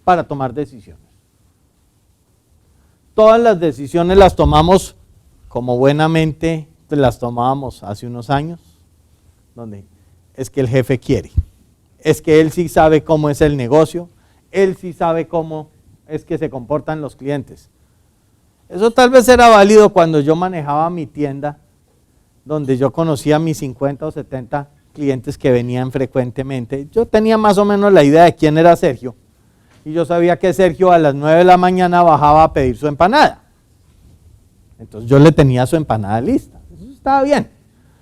para tomar decisiones. Todas las decisiones las tomamos como buenamente las tomábamos hace unos años, donde es que el jefe quiere, es que él sí sabe cómo es el negocio, él sí sabe cómo es que se comportan los clientes. Eso tal vez era válido cuando yo manejaba mi tienda, donde yo conocía a mis 50 o 70 clientes que venían frecuentemente. Yo tenía más o menos la idea de quién era Sergio, y yo sabía que Sergio a las 9 de la mañana bajaba a pedir su empanada. Entonces yo le tenía su empanada lista, eso estaba bien.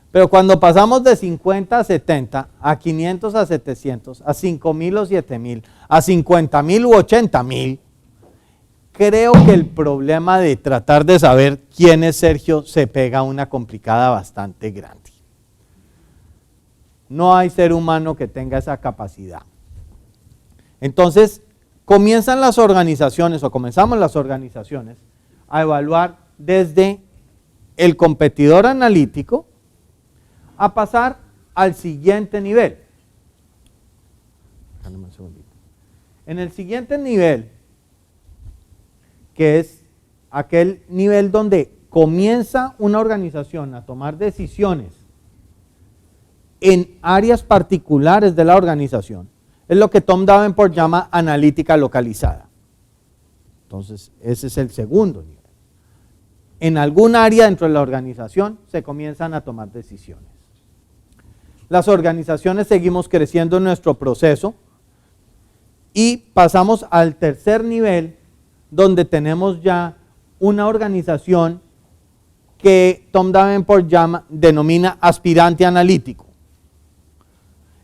Pero cuando pasamos de 50 a 70, a 500 a 700, a 5,000 o 7,000, a 50,000 u 80,000, creo que el problema de tratar de saber quién es Sergio se pega a una complicada bastante grande. No hay ser humano que tenga esa capacidad. Entonces, comenzamos las organizaciones a evaluar desde el competidor analítico a pasar al siguiente nivel. En el siguiente nivel, que es aquel nivel donde comienza una organización a tomar decisiones en áreas particulares de la organización, es lo que Tom Davenport llama analítica localizada. Entonces, ese es el segundo nivel. En algún área dentro de la organización se comienzan a tomar decisiones. Las organizaciones seguimos creciendo en nuestro proceso y pasamos al tercer nivel, donde tenemos ya una organización que Tom Davenport denomina aspirante analítico.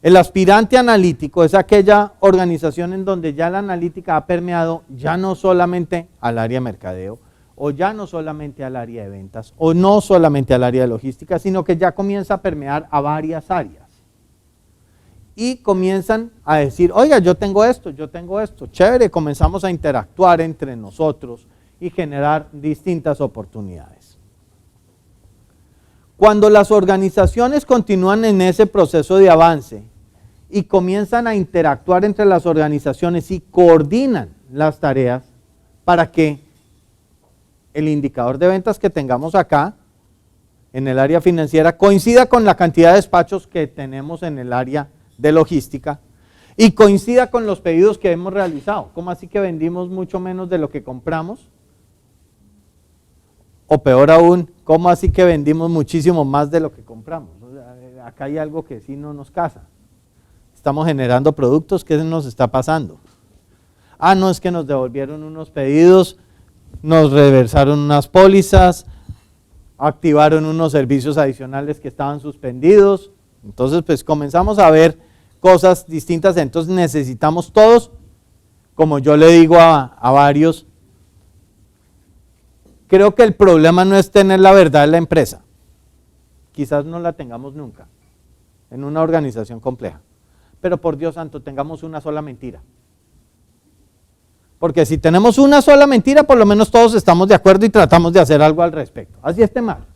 El aspirante analítico es aquella organización en donde ya la analítica ha permeado ya no solamente al área de mercadeo, o ya no solamente al área de ventas, o no solamente al área de logística, sino que ya comienza a permear a varias áreas. Y comienzan a decir, oiga, yo tengo esto, chévere, comenzamos a interactuar entre nosotros y generar distintas oportunidades. Cuando las organizaciones continúan en ese proceso de avance y comienzan a interactuar entre las organizaciones y coordinan las tareas para que el indicador de ventas que tengamos acá en el área financiera coincida con la cantidad de despachos que tenemos en el área de logística y coincida con los pedidos que hemos realizado. ¿Cómo así que vendimos mucho menos de lo que compramos? O peor aún, ¿cómo así que vendimos muchísimo más de lo que compramos? O sea, acá hay algo que sí no nos casa. Estamos generando productos, ¿qué nos está pasando? Ah, no, es que nos devolvieron unos pedidos, nos reversaron unas pólizas, activaron unos servicios adicionales que estaban suspendidos. Entonces, pues comenzamos a ver cosas distintas. Entonces necesitamos todos, como yo le digo a varios, creo que el problema no es tener la verdad en la empresa. Quizás no la tengamos nunca en una organización compleja. Pero por Dios santo, tengamos una sola mentira. Porque si tenemos una sola mentira, por lo menos todos estamos de acuerdo y tratamos de hacer algo al respecto. Así esté mal.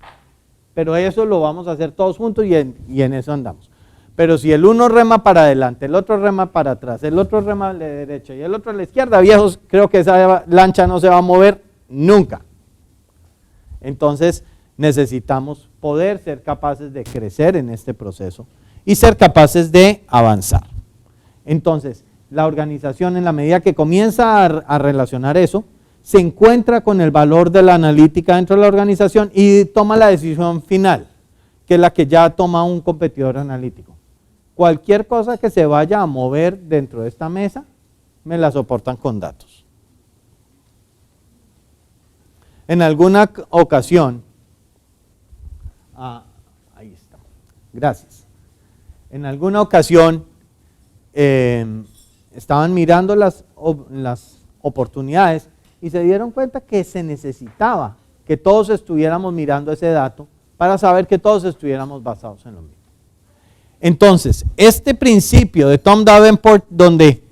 Pero eso lo vamos a hacer todos juntos y en eso andamos. Pero si el uno rema para adelante, el otro rema para atrás, el otro rema a la derecha y el otro a la izquierda, viejos, creo que esa lancha no se va a mover nunca. Entonces necesitamos poder ser capaces de crecer en este proceso y ser capaces de avanzar. Entonces, la organización, en la medida que comienza a relacionar eso, se encuentra con el valor de la analítica dentro de la organización y toma la decisión final, que es la que ya toma un competidor analítico. Cualquier cosa que se vaya a mover dentro de esta mesa, me la soportan con datos. En alguna ocasión, ahí está, gracias. En alguna ocasión, estaban mirando las oportunidades y se dieron cuenta que se necesitaba que todos estuviéramos mirando ese dato para saber que todos estuviéramos basados en lo mismo. Entonces, este principio de Tom Davenport, donde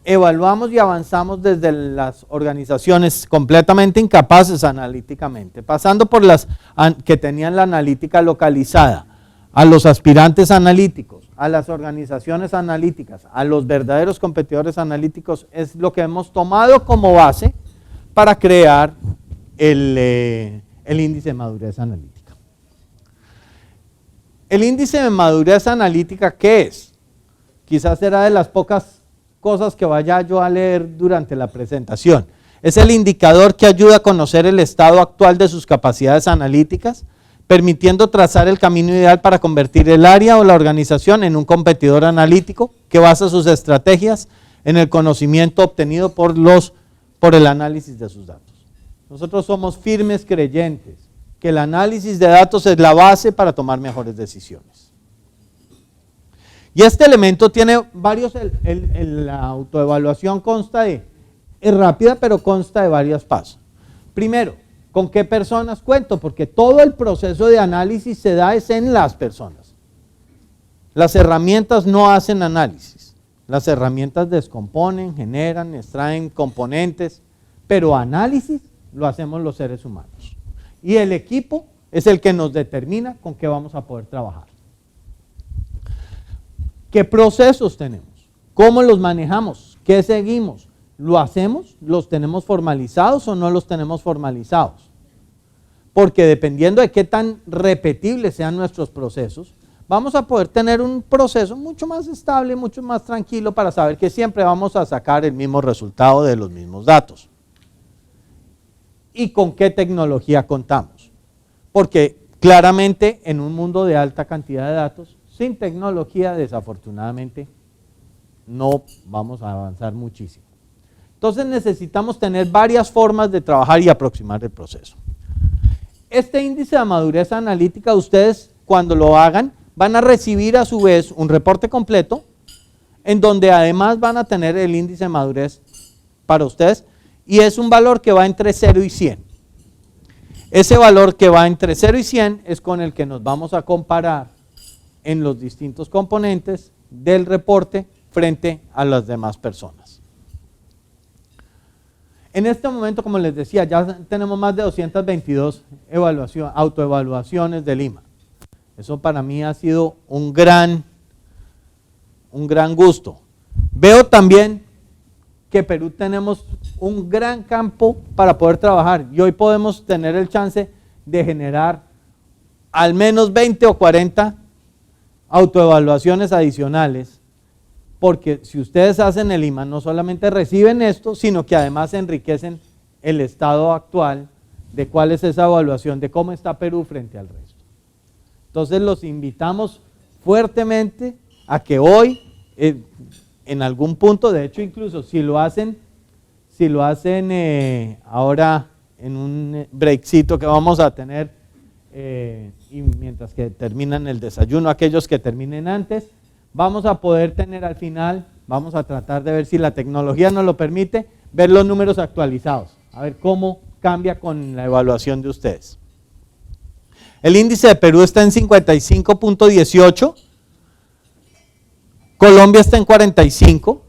evaluamos y avanzamos desde las organizaciones completamente incapaces analíticamente, pasando por las que tenían la analítica localizada, a los aspirantes analíticos, a las organizaciones analíticas, a los verdaderos competidores analíticos, es lo que hemos tomado como base para crear el índice de madurez analítica. El índice de madurez analítica, ¿qué es? Quizás será de las pocas cosas que vaya yo a leer durante la presentación. Es el indicador que ayuda a conocer el estado actual de sus capacidades analíticas, permitiendo trazar el camino ideal para convertir el área o la organización en un competidor analítico que basa sus estrategias en el conocimiento obtenido por el análisis de sus datos. Nosotros somos firmes creyentes que el análisis de datos es la base para tomar mejores decisiones. Y este elemento tiene varios, la autoevaluación consta de, es rápida pero consta de varios pasos. Primero, ¿con qué personas cuento? Porque todo el proceso de análisis se da es en las personas. Las herramientas no hacen análisis. Las herramientas descomponen, generan, extraen componentes, pero análisis lo hacemos los seres humanos. Y el equipo es el que nos determina con qué vamos a poder trabajar. ¿Qué procesos tenemos? ¿Cómo los manejamos? ¿Qué seguimos? ¿Lo hacemos? ¿Los tenemos formalizados o no los tenemos formalizados? Porque dependiendo de qué tan repetibles sean nuestros procesos, vamos a poder tener un proceso mucho más estable, mucho más tranquilo para saber que siempre vamos a sacar el mismo resultado de los mismos datos. ¿Y con qué tecnología contamos? Porque claramente en un mundo de alta cantidad de datos, sin tecnología desafortunadamente no vamos a avanzar muchísimo. Entonces necesitamos tener varias formas de trabajar y aproximar el proceso. Este índice de madurez analítica, ustedes cuando lo hagan van a recibir a su vez un reporte completo en donde además van a tener el índice de madurez para ustedes y es un valor que va entre 0 y 100. Ese valor que va entre 0 y 100 es con el que nos vamos a comparar en los distintos componentes del reporte frente a las demás personas. En este momento, como les decía, ya tenemos más de 222 autoevaluaciones de Lima. Eso para mí ha sido un gran gusto. Veo también que Perú tenemos un gran campo para poder trabajar y hoy podemos tener el chance de generar al menos 20 o 40 autoevaluaciones adicionales, porque si ustedes hacen el IMA no solamente reciben esto, sino que además enriquecen el estado actual de cuál es esa evaluación, de cómo está Perú frente al resto. Entonces los invitamos fuertemente a que hoy, en algún punto, de hecho incluso si lo hacen ahora en un breakcito que vamos a tener, y mientras que terminan el desayuno, aquellos que terminen antes, vamos a poder tener al final, vamos a tratar de ver si la tecnología nos lo permite, ver los números actualizados, a ver cómo cambia con la evaluación de ustedes. El índice de Perú está en 55.18, Colombia está en 45.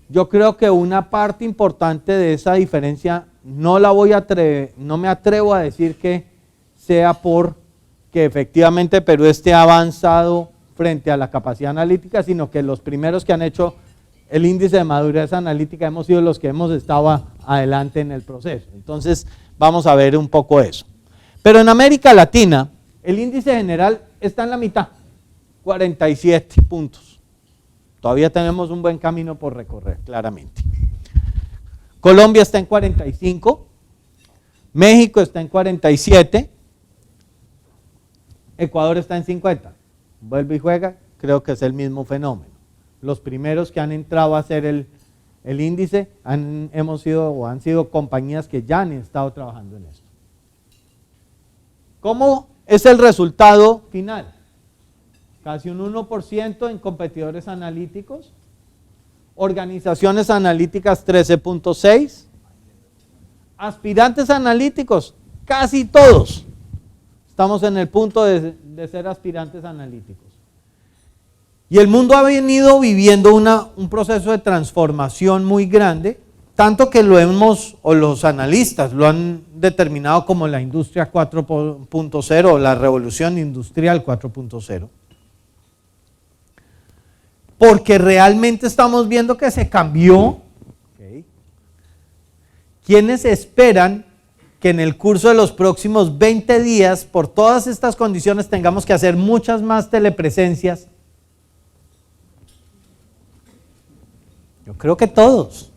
Yo creo que una parte importante de esa diferencia no me atrevo a decir que sea porque efectivamente Perú esté avanzado frente a la capacidad analítica, sino que los primeros que han hecho el índice de madurez analítica hemos sido los que hemos estado adelante en el proceso. Entonces vamos a ver un poco eso. Pero en América Latina el índice general está en la mitad, 47 puntos. Todavía tenemos un buen camino por recorrer, claramente. Colombia está en 45, México está en 47, Ecuador está en 50. Vuelve y juega, creo que es el mismo fenómeno. Los primeros que han entrado a hacer el índice han sido compañías que ya han estado trabajando en esto. ¿Cómo es el resultado final? Casi un 1% en competidores analíticos, organizaciones analíticas 13.6, aspirantes analíticos, casi todos. Estamos en el punto de ser aspirantes analíticos. Y el mundo ha venido viviendo un proceso de transformación muy grande, tanto que los analistas lo han determinado como la industria 4.0 o la revolución industrial 4.0. porque realmente estamos viendo que se cambió. Okay. ¿Quiénes esperan que en el curso de los próximos 20 días, por todas estas condiciones, tengamos que hacer muchas más telepresencias? Yo creo que todos.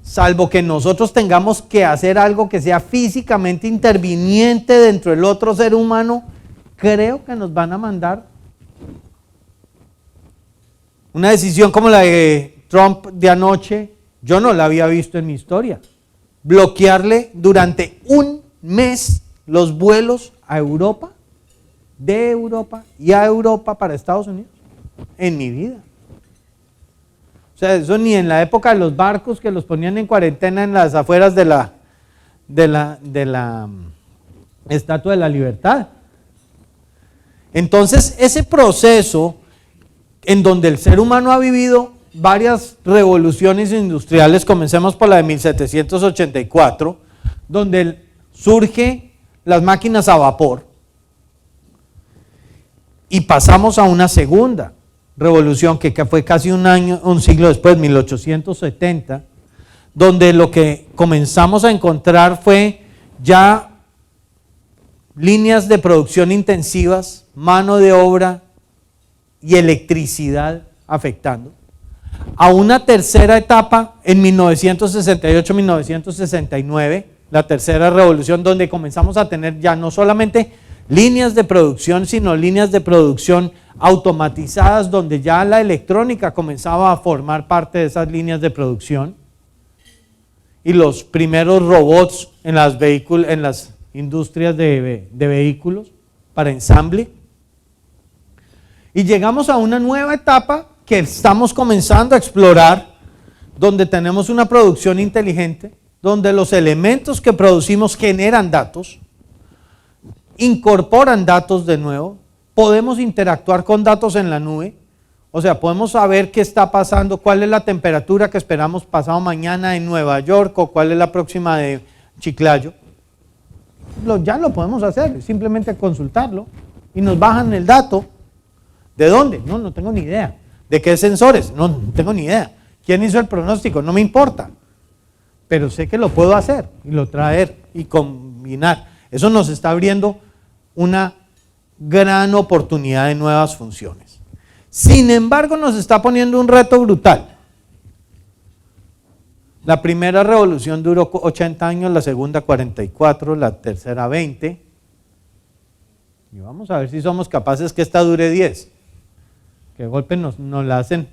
Salvo que nosotros tengamos que hacer algo que sea físicamente interviniente dentro del otro ser humano, creo que nos van a mandar una decisión como la de Trump de anoche. Yo no la había visto en mi historia. Bloquearle durante un mes los vuelos a Europa, de Europa y a Europa para Estados Unidos, en mi vida. O sea, eso ni en la época de los barcos que los ponían en cuarentena en las afueras de la Estatua de la Libertad. Entonces, ese proceso en donde el ser humano ha vivido varias revoluciones industriales, comencemos por la de 1784, donde surgen las máquinas a vapor, y pasamos a una segunda revolución que fue casi un siglo después, 1870, donde lo que comenzamos a encontrar fue ya líneas de producción intensivas, mano de obra y electricidad afectando, a una tercera etapa en 1968-1969, la tercera revolución, donde comenzamos a tener ya no solamente líneas de producción, sino líneas de producción automatizadas, donde ya la electrónica comenzaba a formar parte de esas líneas de producción, y los primeros robots en las industrias de vehículos para ensamble. Y llegamos a una nueva etapa que estamos comenzando a explorar, donde tenemos una producción inteligente, donde los elementos que producimos generan datos, incorporan datos de nuevo, podemos interactuar con datos en la nube, o sea, podemos saber qué está pasando, cuál es la temperatura que esperamos pasado mañana en Nueva York, o cuál es la próxima de Chiclayo. Ya lo podemos hacer, simplemente consultarlo, y nos bajan el dato. ¿De dónde? No tengo ni idea. ¿De qué sensores? No tengo ni idea. ¿Quién hizo el pronóstico? No me importa. Pero sé que lo puedo hacer y lo traer y combinar. Eso nos está abriendo una gran oportunidad de nuevas funciones. Sin embargo, nos está poniendo un reto brutal. La primera revolución duró 80 años, la segunda 44, la tercera 20. Y vamos a ver si somos capaces que esta dure 10. Que de golpe nos la hacen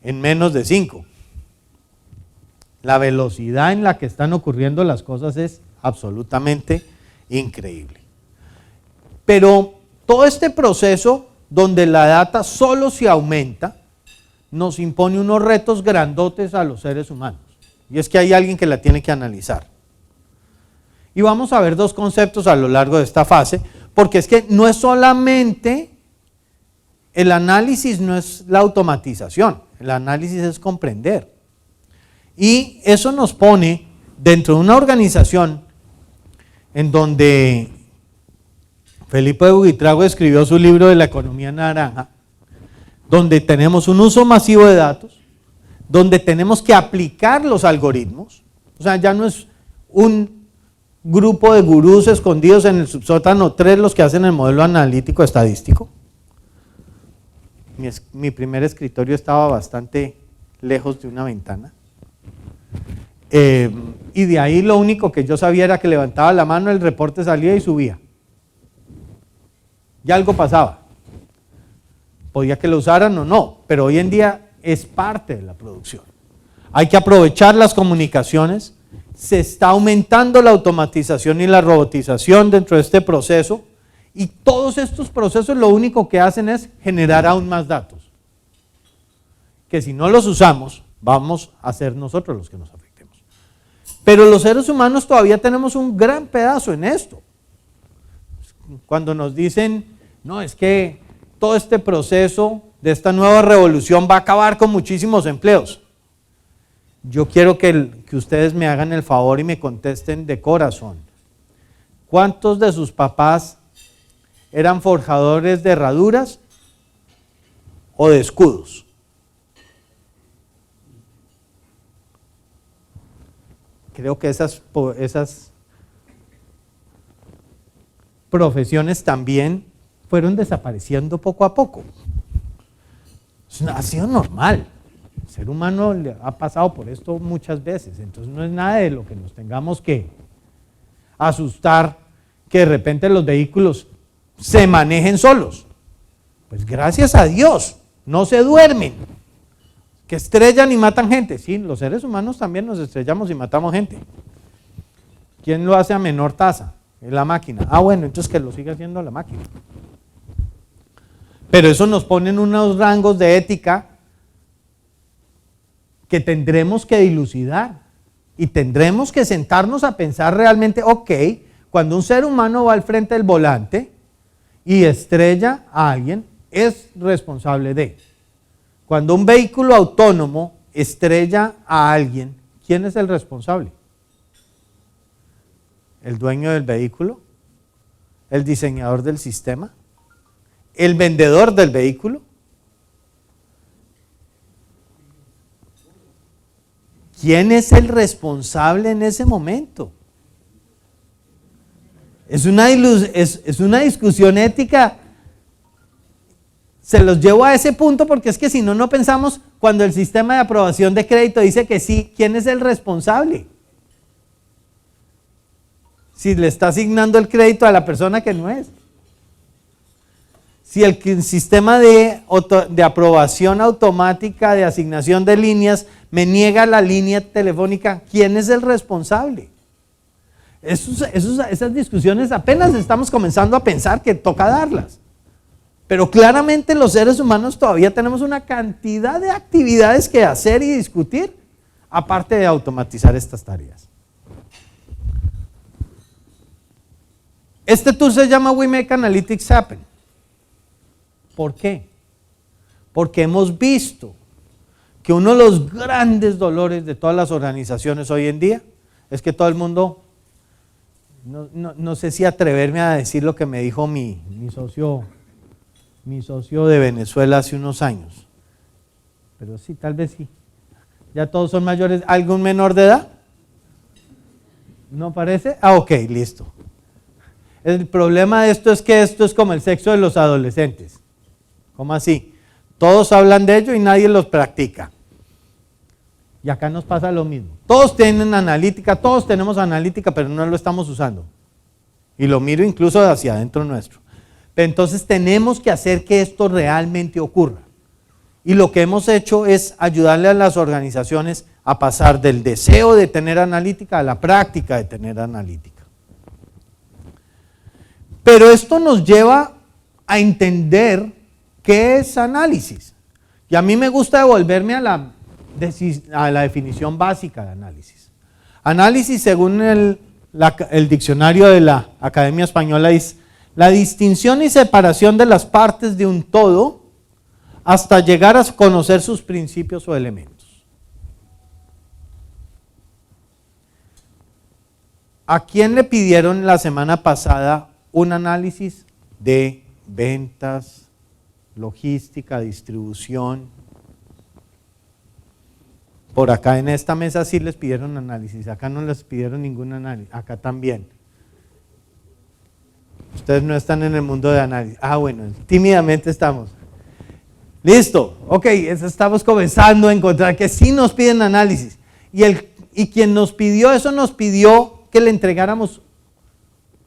en menos de 5. La velocidad en la que están ocurriendo las cosas es absolutamente increíble. Pero todo este proceso donde la data solo se aumenta, nos impone unos retos grandotes a los seres humanos. Y es que hay alguien que la tiene que analizar. Y vamos a ver dos conceptos a lo largo de esta fase, porque es que no es solamente el análisis, no es la automatización, el análisis es comprender. Y eso nos pone dentro de una organización en donde Felipe Buitrago escribió su libro de la economía naranja, donde tenemos un uso masivo de datos, donde tenemos que aplicar los algoritmos, o sea, ya no es un grupo de gurús escondidos en el subsótano 3 los que hacen el modelo analítico estadístico. Mi primer escritorio estaba bastante lejos de una ventana. Y de ahí lo único que yo sabía era que levantaba la mano, el reporte salía y subía. Ya algo pasaba. Podía que lo usaran o no, pero hoy en día es parte de la producción. Hay que aprovechar las comunicaciones. Se está aumentando la automatización y la robotización dentro de este proceso. Y todos estos procesos lo único que hacen es generar aún más datos, que si no los usamos, vamos a ser nosotros los que nos afectemos. Pero los seres humanos todavía tenemos un gran pedazo en esto. Cuando nos dicen, no, es que todo este proceso de esta nueva revolución va a acabar con muchísimos empleos. Yo quiero que ustedes me hagan el favor y me contesten de corazón. ¿Cuántos de sus papás eran forjadores de herraduras? o de escudos. Creo que esas profesiones también fueron desapareciendo poco a poco. Ha sido normal. El ser humano ha pasado por esto muchas veces, entonces no es nada de lo que nos tengamos que asustar que de repente los vehículos se manejen solos. Pues gracias a Dios, no se duermen, que estrellan y matan gente. Sí, los seres humanos también nos estrellamos y matamos gente. ¿Quién lo hace a menor tasa? La máquina. Ah, bueno, entonces que lo siga haciendo la máquina. Pero eso nos pone en unos rangos de ética que tendremos que dilucidar y tendremos que sentarnos a pensar realmente, ok, cuando un ser humano va al frente del volante y estrella a alguien, es responsable de. Cuando un vehículo autónomo estrella a alguien, ¿quién es el responsable? ¿El dueño del vehículo? ¿El diseñador del sistema? ¿El vendedor del vehículo? ¿Quién es el responsable en ese momento? Es una discusión ética. Se los llevo a ese punto porque es que si no, no pensamos cuando el sistema de aprobación de crédito dice que sí, ¿quién es el responsable? Si le está asignando el crédito a la persona que no es. Si el sistema de aprobación automática de asignación de líneas me niega la línea telefónica, ¿quién es el responsable? Esas discusiones apenas estamos comenzando a pensar que toca darlas. Pero claramente los seres humanos todavía tenemos una cantidad de actividades que hacer y discutir, aparte de automatizar estas tareas. Este tool se llama We Make Analytics Happen. ¿Por qué? Porque hemos visto que uno de los grandes dolores de todas las organizaciones hoy en día es que todo el mundo, no sé si atreverme a decir lo que me dijo mi socio de Venezuela hace unos años, pero sí, tal vez sí. ¿Ya todos son mayores? ¿Algún menor de edad? ¿No parece? Ah, ok, listo. El problema de esto es que esto es como el sexo de los adolescentes. ¿Cómo así? Todos hablan de ello y nadie los practica. Y acá nos pasa lo mismo. Todos tienen analítica, todos tenemos analítica, pero no lo estamos usando. Y lo miro incluso hacia adentro nuestro. Pero entonces tenemos que hacer que esto realmente ocurra. Y lo que hemos hecho es ayudarle a las organizaciones a pasar del deseo de tener analítica a la práctica de tener analítica. Pero esto nos lleva a entender qué es análisis. Y a mí me gusta devolverme a la definición básica de análisis. Análisis, según el diccionario de la Academia Española, es la distinción y separación de las partes de un todo hasta llegar a conocer sus principios o elementos. ¿A quién le pidieron la semana pasada un análisis de ventas, logística, distribución? Por acá en esta mesa sí les pidieron análisis, acá no les pidieron ningún análisis, acá también. Ustedes no están en el mundo de análisis. Ah, bueno, tímidamente estamos. Listo, ok, estamos comenzando a encontrar que sí nos piden análisis. Y quien nos pidió eso nos pidió que le entregáramos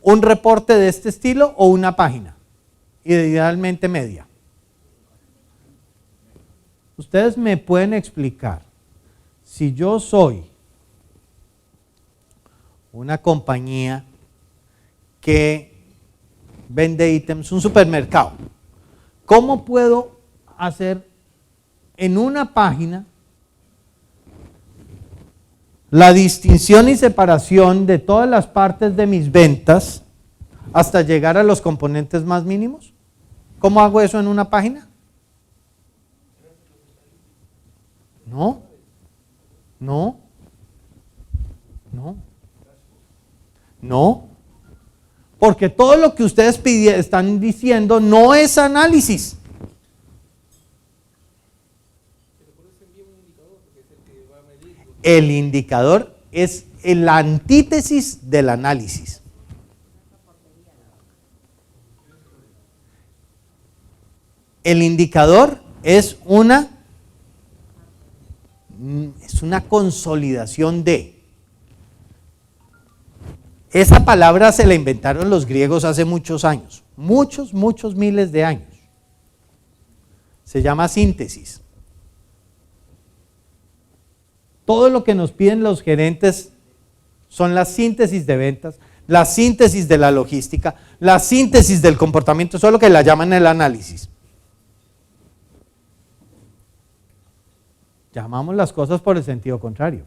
un reporte de este estilo o una página, idealmente media. Ustedes me pueden explicar, si yo soy una compañía que vende ítems, un supermercado, ¿cómo puedo hacer en una página la distinción y separación de todas las partes de mis ventas hasta llegar a los componentes más mínimos? ¿Cómo hago eso en una página? No, porque todo lo que ustedes están diciendo no es análisis. El indicador es la antítesis del análisis. El indicador es una consolidación de. Esa palabra se la inventaron los griegos hace muchos años, muchos miles de años. Se llama síntesis. Todo lo que nos piden los gerentes son las síntesis de ventas, la síntesis de la logística, la síntesis del comportamiento, solo que la llaman el análisis. Llamamos las cosas por el sentido contrario.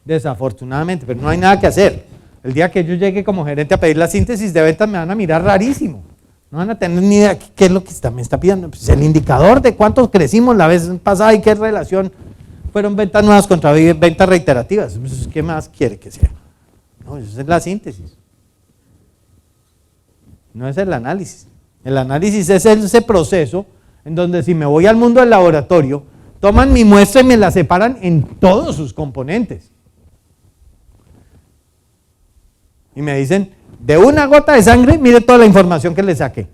Desafortunadamente, pero no hay nada que hacer. El día que yo llegue como gerente a pedir la síntesis de ventas me van a mirar rarísimo. No van a tener ni idea qué es lo que me está pidiendo. Pues el indicador de cuánto crecimos la vez pasada y qué relación fueron ventas nuevas contra ventas reiterativas. Pues, ¿qué más quiere que sea? No, eso es la síntesis. No es el análisis. El análisis es ese proceso en donde si me voy al mundo del laboratorio, toman mi muestra y me la separan en todos sus componentes. Y me dicen, de una gota de sangre, mire toda la información que le saqué.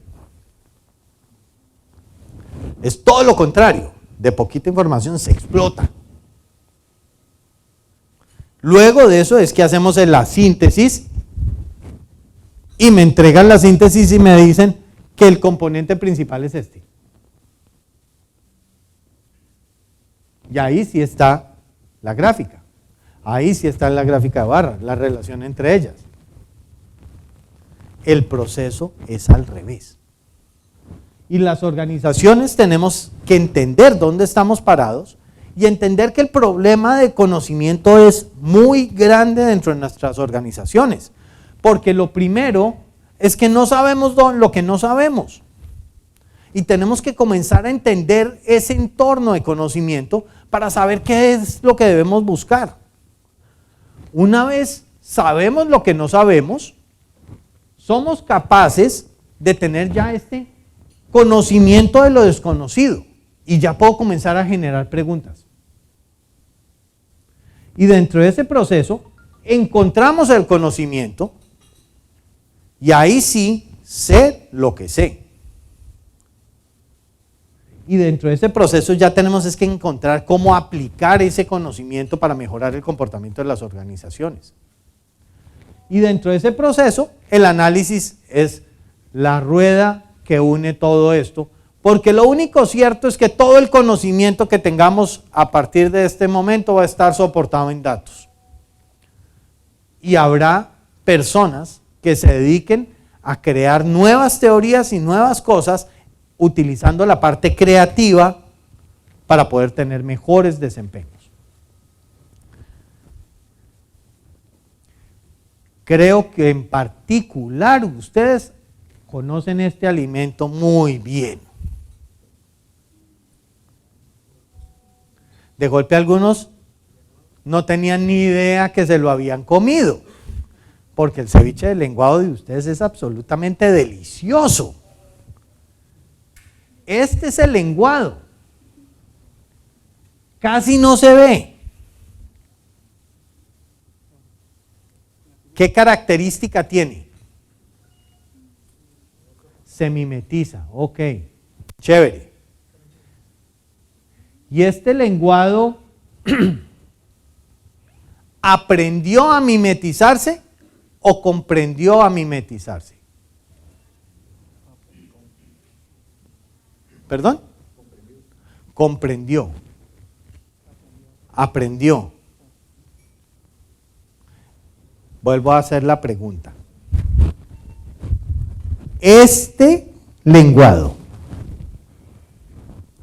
Es todo lo contrario. De poquita información se explota. Luego de eso es que hacemos la síntesis y me entregan la síntesis y me dicen que el componente principal es este. Y ahí sí está la gráfica. Ahí sí está la gráfica de barras, la relación entre ellas. El proceso es al revés. Y las organizaciones tenemos que entender dónde estamos parados y entender que el problema de conocimiento es muy grande dentro de nuestras organizaciones. Porque lo primero es que no sabemos lo que no sabemos. Y tenemos que comenzar a entender ese entorno de conocimiento para saber qué es lo que debemos buscar. Una vez sabemos lo que no sabemos, somos capaces de tener ya este conocimiento de lo desconocido y ya puedo comenzar a generar preguntas. Y dentro de ese proceso encontramos el conocimiento y ahí sí sé lo que sé. Y dentro de ese proceso ya tenemos que encontrar cómo aplicar ese conocimiento para mejorar el comportamiento de las organizaciones. Y dentro de ese proceso, el análisis es la rueda que une todo esto, porque lo único cierto es que todo el conocimiento que tengamos a partir de este momento va a estar soportado en datos. Y habrá personas que se dediquen a crear nuevas teorías y nuevas cosas utilizando la parte creativa para poder tener mejores desempeños. Creo que en particular ustedes conocen este alimento muy bien. De golpe algunos no tenían ni idea que se lo habían comido, porque el ceviche de lenguado de ustedes es absolutamente delicioso. Este es el lenguado. Casi no se ve. ¿Qué característica tiene? Se mimetiza, ok, chévere. Y este lenguado ¿aprendió a mimetizarse o comprendió a mimetizarse? ¿Perdón? Comprendió. Aprendió. Vuelvo a hacer la pregunta. Este lenguado,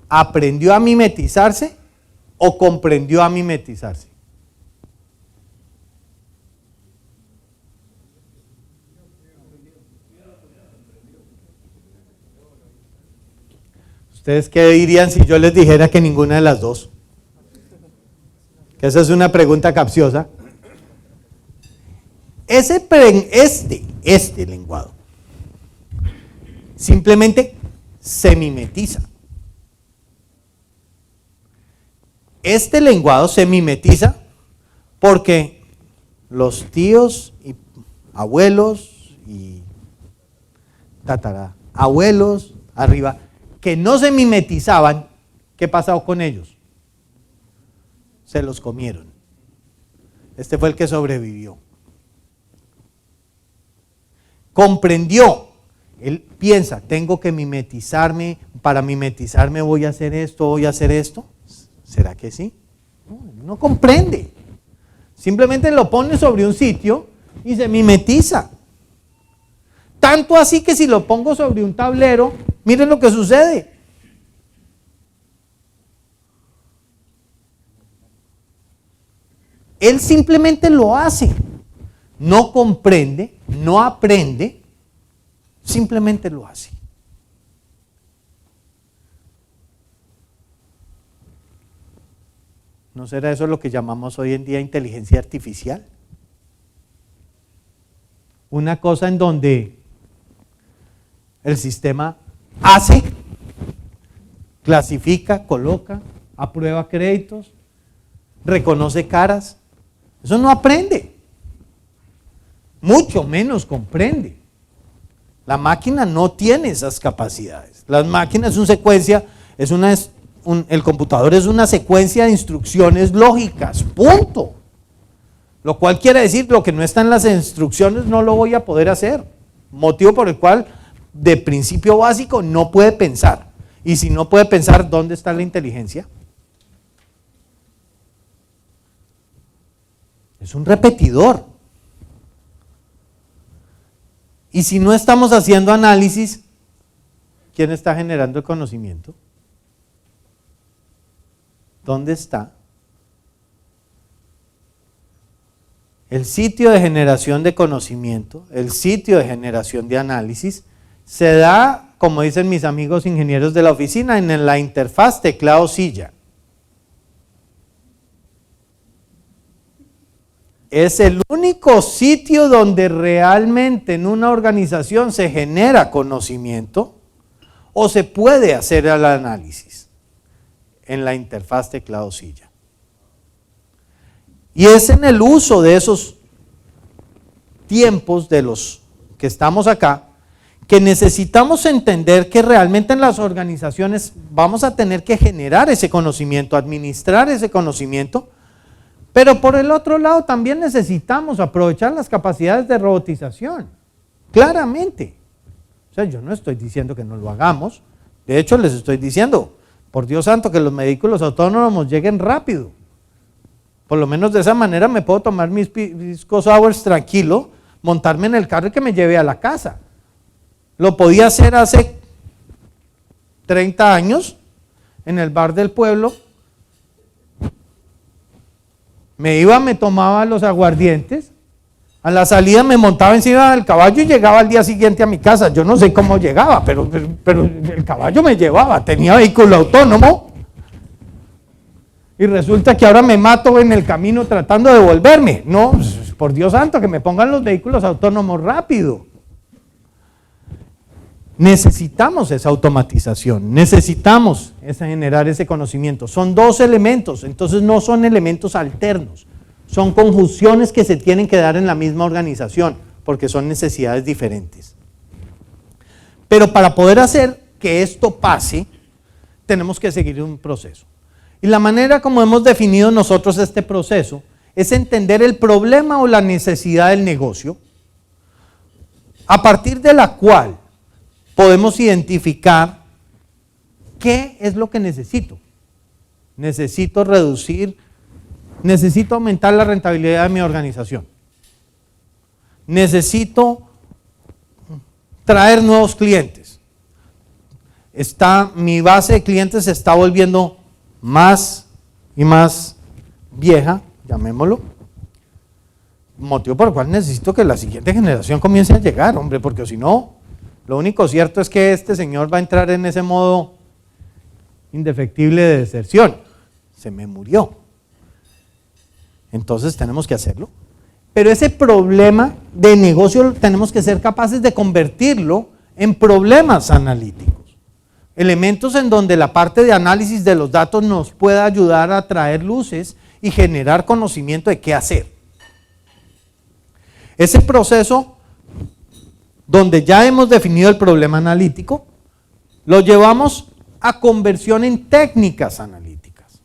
¿aprendió a mimetizarse o comprendió a mimetizarse? ¿Ustedes qué dirían si yo les dijera que ninguna de las dos? Que esa es una pregunta capciosa. Este lenguado simplemente se mimetiza. este lenguado se mimetiza porque los tíos y abuelos y tatarabuelos arriba que no se mimetizaban, ¿qué pasó con ellos? Se los comieron. Este fue el que sobrevivió. Comprendió. Él piensa, tengo que mimetizarme, para mimetizarme voy a hacer esto, voy a hacer esto. ¿Será que sí? No comprende. Simplemente lo pone sobre un sitio y se mimetiza. Tanto así que si lo pongo sobre un tablero, miren lo que sucede. Él simplemente lo hace. No comprende, no aprende, simplemente lo hace. ¿No será eso lo que llamamos hoy en día inteligencia artificial? Una cosa en donde el sistema hace, clasifica, coloca, aprueba créditos, reconoce caras. Eso no aprende, mucho menos comprende. La máquina no tiene esas capacidades. Las máquinas son secuencia, el computador es una secuencia de instrucciones lógicas, punto. Lo cual quiere decir, lo que no está en las instrucciones no lo voy a poder hacer. Motivo por el cual, de principio básico, no puede pensar. Y si no puede pensar, ¿dónde está la inteligencia? Es un repetidor. Y si no estamos haciendo análisis, ¿quién está generando el conocimiento? ¿Dónde está? El sitio de generación de conocimiento, el sitio de generación de análisis, se da, como dicen mis amigos ingenieros de la oficina, en la interfaz teclado-silla. Es el único sitio donde realmente en una organización se genera conocimiento o se puede hacer el análisis, en la interfaz teclado-silla. Y es en el uso de esos tiempos de los que estamos acá, que necesitamos entender que realmente en las organizaciones vamos a tener que generar ese conocimiento, administrar ese conocimiento, pero por el otro lado también necesitamos aprovechar las capacidades de robotización, claramente. O sea, yo no estoy diciendo que no lo hagamos, de hecho les estoy diciendo, por Dios santo, que los vehículos autónomos lleguen rápido. Por lo menos de esa manera me puedo tomar mis pisco sours tranquilo, montarme en el carro y que me lleve a la casa. Lo podía hacer hace 30 años en el bar del pueblo. Me iba, me tomaba los aguardientes, a la salida me montaba encima del caballo y llegaba al día siguiente a mi casa. Yo no sé cómo llegaba, pero el caballo me llevaba, tenía vehículo autónomo. Y resulta que ahora me mato en el camino tratando de volverme. No, por Dios santo, que me pongan los vehículos autónomos rápido. Necesitamos esa automatización, necesitamos generar ese conocimiento. Son dos elementos, entonces no son elementos alternos, son conjunciones que se tienen que dar en la misma organización, porque son necesidades diferentes. Pero para poder hacer que esto pase, tenemos que seguir un proceso. Y la manera como hemos definido nosotros este proceso es entender el problema o la necesidad del negocio, a partir de la cual podemos identificar qué es lo que necesito. Necesito reducir, necesito aumentar la rentabilidad de mi organización. Necesito traer nuevos clientes. Mi base de clientes se está volviendo más y más vieja, llamémoslo, motivo por el cual necesito que la siguiente generación comience a llegar, hombre, porque si no, lo único cierto es que este señor va a entrar en ese modo indefectible de deserción. Se me murió. Entonces tenemos que hacerlo. Pero ese problema de negocio tenemos que ser capaces de convertirlo en problemas analíticos. Elementos en donde la parte de análisis de los datos nos pueda ayudar a traer luces y generar conocimiento de qué hacer. Ese proceso donde ya hemos definido el problema analítico, lo llevamos a conversión en técnicas analíticas.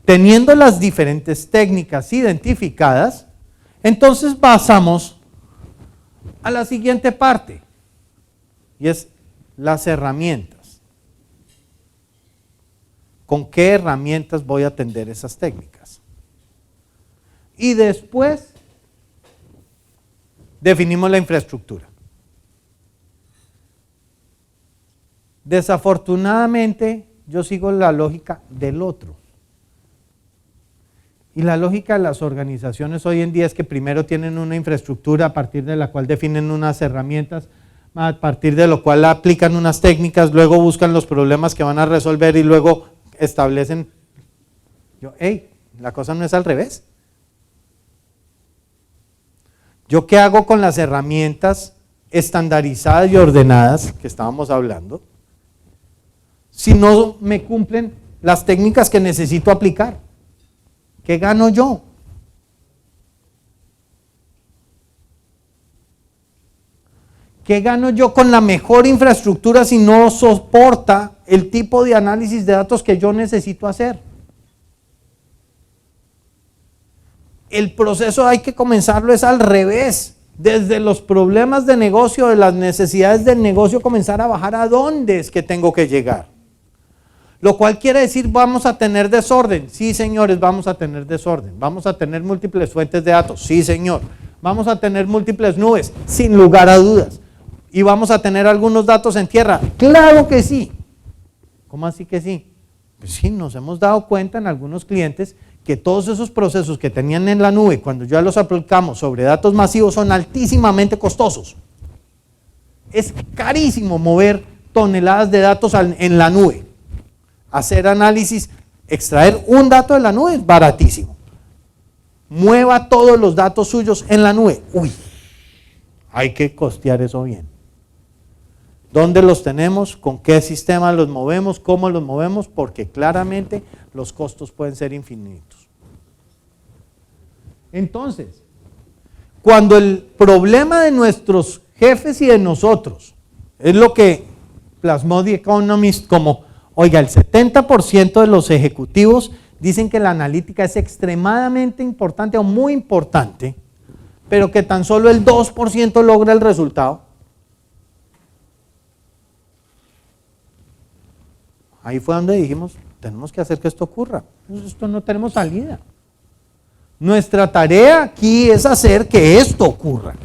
Teniendo las diferentes técnicas identificadas, entonces pasamos a la siguiente parte, y es las herramientas. ¿Con qué herramientas voy a atender esas técnicas? Y después definimos la infraestructura. Desafortunadamente, yo sigo la lógica del otro. Y la lógica de las organizaciones hoy en día es que primero tienen una infraestructura a partir de la cual definen unas herramientas, a partir de lo cual aplican unas técnicas, luego buscan los problemas que van a resolver y luego establecen. La cosa no es al revés. ¿Yo qué hago con las herramientas estandarizadas y ordenadas que estábamos hablando si no me cumplen las técnicas que necesito aplicar? ¿Qué gano yo? ¿Qué gano yo con la mejor infraestructura si no soporta el tipo de análisis de datos que yo necesito hacer? El proceso hay que comenzarlo es al revés, desde los problemas de negocio, de las necesidades del negocio, comenzar a bajar a dónde es que tengo que llegar. Lo cual quiere decir, vamos a tener desorden. Sí, señores, vamos a tener desorden. Vamos a tener múltiples fuentes de datos. Sí, señor. Vamos a tener múltiples nubes, sin lugar a dudas. Y vamos a tener algunos datos en tierra. Claro que sí. ¿Cómo así que sí? Pues sí, nos hemos dado cuenta en algunos clientes que todos esos procesos que tenían en la nube, cuando ya los aplicamos sobre datos masivos, son altísimamente costosos. Es carísimo mover toneladas de datos en la nube. Hacer análisis, extraer un dato de la nube es baratísimo. Mueva todos los datos suyos en la nube. Uy, hay que costear eso bien. ¿Dónde los tenemos? ¿Con qué sistema los movemos? ¿Cómo los movemos? Porque claramente los costos pueden ser infinitos. Entonces, cuando el problema de nuestros jefes y de nosotros es lo que plasmó The Economist como, oiga, el 70% de los ejecutivos dicen que la analítica es extremadamente importante o muy importante, pero que tan solo el 2% logra el resultado. Ahí fue donde dijimos, tenemos que hacer que esto ocurra. Esto no tenemos salida. Nuestra tarea aquí es hacer que esto ocurra.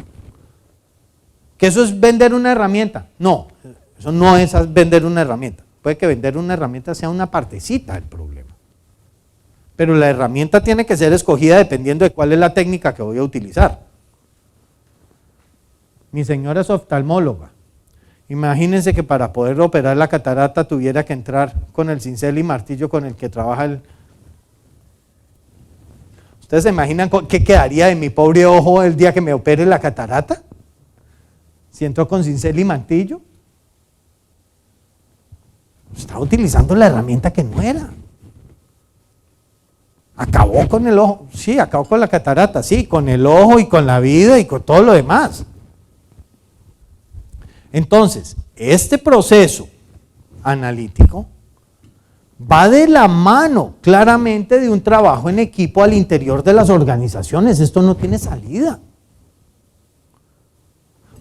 ¿Que eso es vender una herramienta? No, eso no es vender una herramienta. Puede que vender una herramienta sea una partecita del problema. Pero la herramienta tiene que ser escogida dependiendo de cuál es la técnica que voy a utilizar. Mi señora es oftalmóloga. Imagínense que para poder operar la catarata tuviera que entrar con el cincel y martillo con el que trabaja el... ¿Ustedes se imaginan qué quedaría de mi pobre ojo el día que me opere la catarata? Si entró con cincel y martillo. Estaba utilizando la herramienta que no era. Acabó con el ojo, sí, acabó con la catarata, sí, con el ojo y con la vida y con todo lo demás. Entonces, este proceso analítico va de la mano claramente de un trabajo en equipo al interior de las organizaciones. Esto no tiene salida.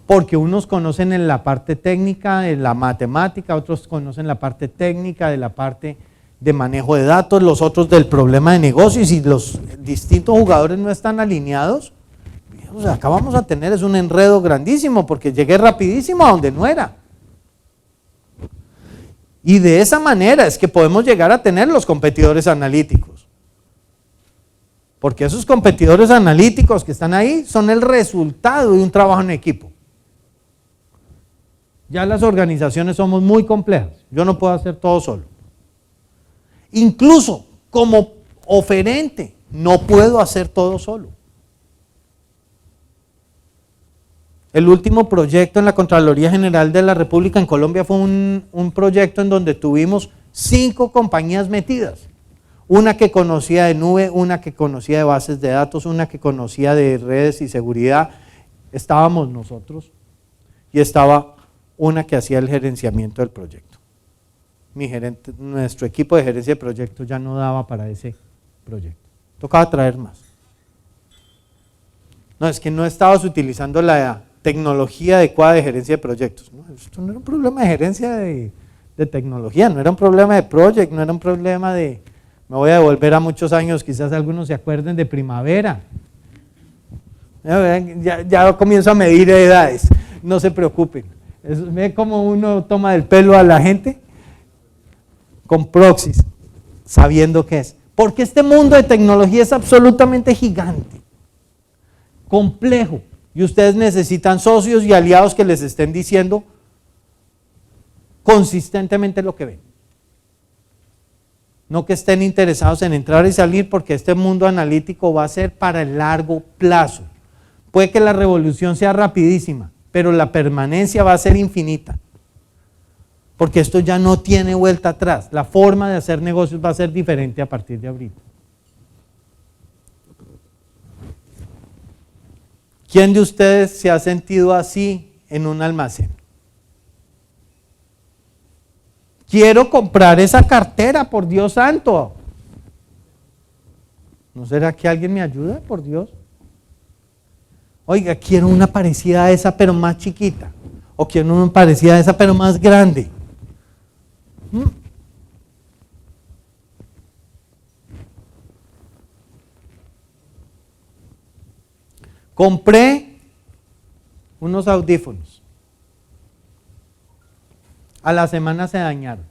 Porque unos conocen en la parte técnica de la matemática, otros conocen la parte técnica de la parte de manejo de datos, los otros del problema de negocio, y si los distintos jugadores no están alineados, o sea, acá vamos a tener es un enredo grandísimo porque llegué rapidísimo a donde no era. Y de esa manera es que podemos llegar a tener los competidores analíticos. Porque esos competidores analíticos que están ahí son el resultado de un trabajo en equipo. Ya las organizaciones somos muy complejas. Yo no puedo hacer todo solo. Incluso como oferente, no puedo hacer todo solo. El último proyecto en la Contraloría General de la República en Colombia fue un proyecto en donde tuvimos 5 compañías metidas. Una que conocía de nube, una que conocía de bases de datos, una que conocía de redes y seguridad. Estábamos nosotros y estaba una que hacía el gerenciamiento del proyecto. Nuestro equipo de gerencia de proyectos ya no daba para ese proyecto. Tocaba traer más. No, es que no estabas utilizando la tecnología adecuada de gerencia de proyectos. No, esto no era un problema de gerencia de tecnología, no era un problema de project, no era un problema de... Me voy a devolver a muchos años, quizás algunos se acuerden de Primavera. Ya comienzo a medir edades, no se preocupen. Ve cómo uno toma del pelo a la gente con proxies, sabiendo qué es. Porque este mundo de tecnología es absolutamente gigante, complejo, y ustedes necesitan socios y aliados que les estén diciendo consistentemente lo que ven. No que estén interesados en entrar y salir, porque este mundo analítico va a ser para el largo plazo. Puede que la revolución sea rapidísima, pero la permanencia va a ser infinita. Porque esto ya no tiene vuelta atrás. La forma de hacer negocios va a ser diferente a partir de ahorita. ¿Quién de ustedes se ha sentido así en un almacén? Quiero comprar esa cartera, por Dios santo. ¿No será que alguien me ayuda, por Dios? Oiga, quiero una parecida a esa, pero más chiquita. O quiero una parecida a esa, pero más grande. Compré unos audífonos. A la semana se dañaron.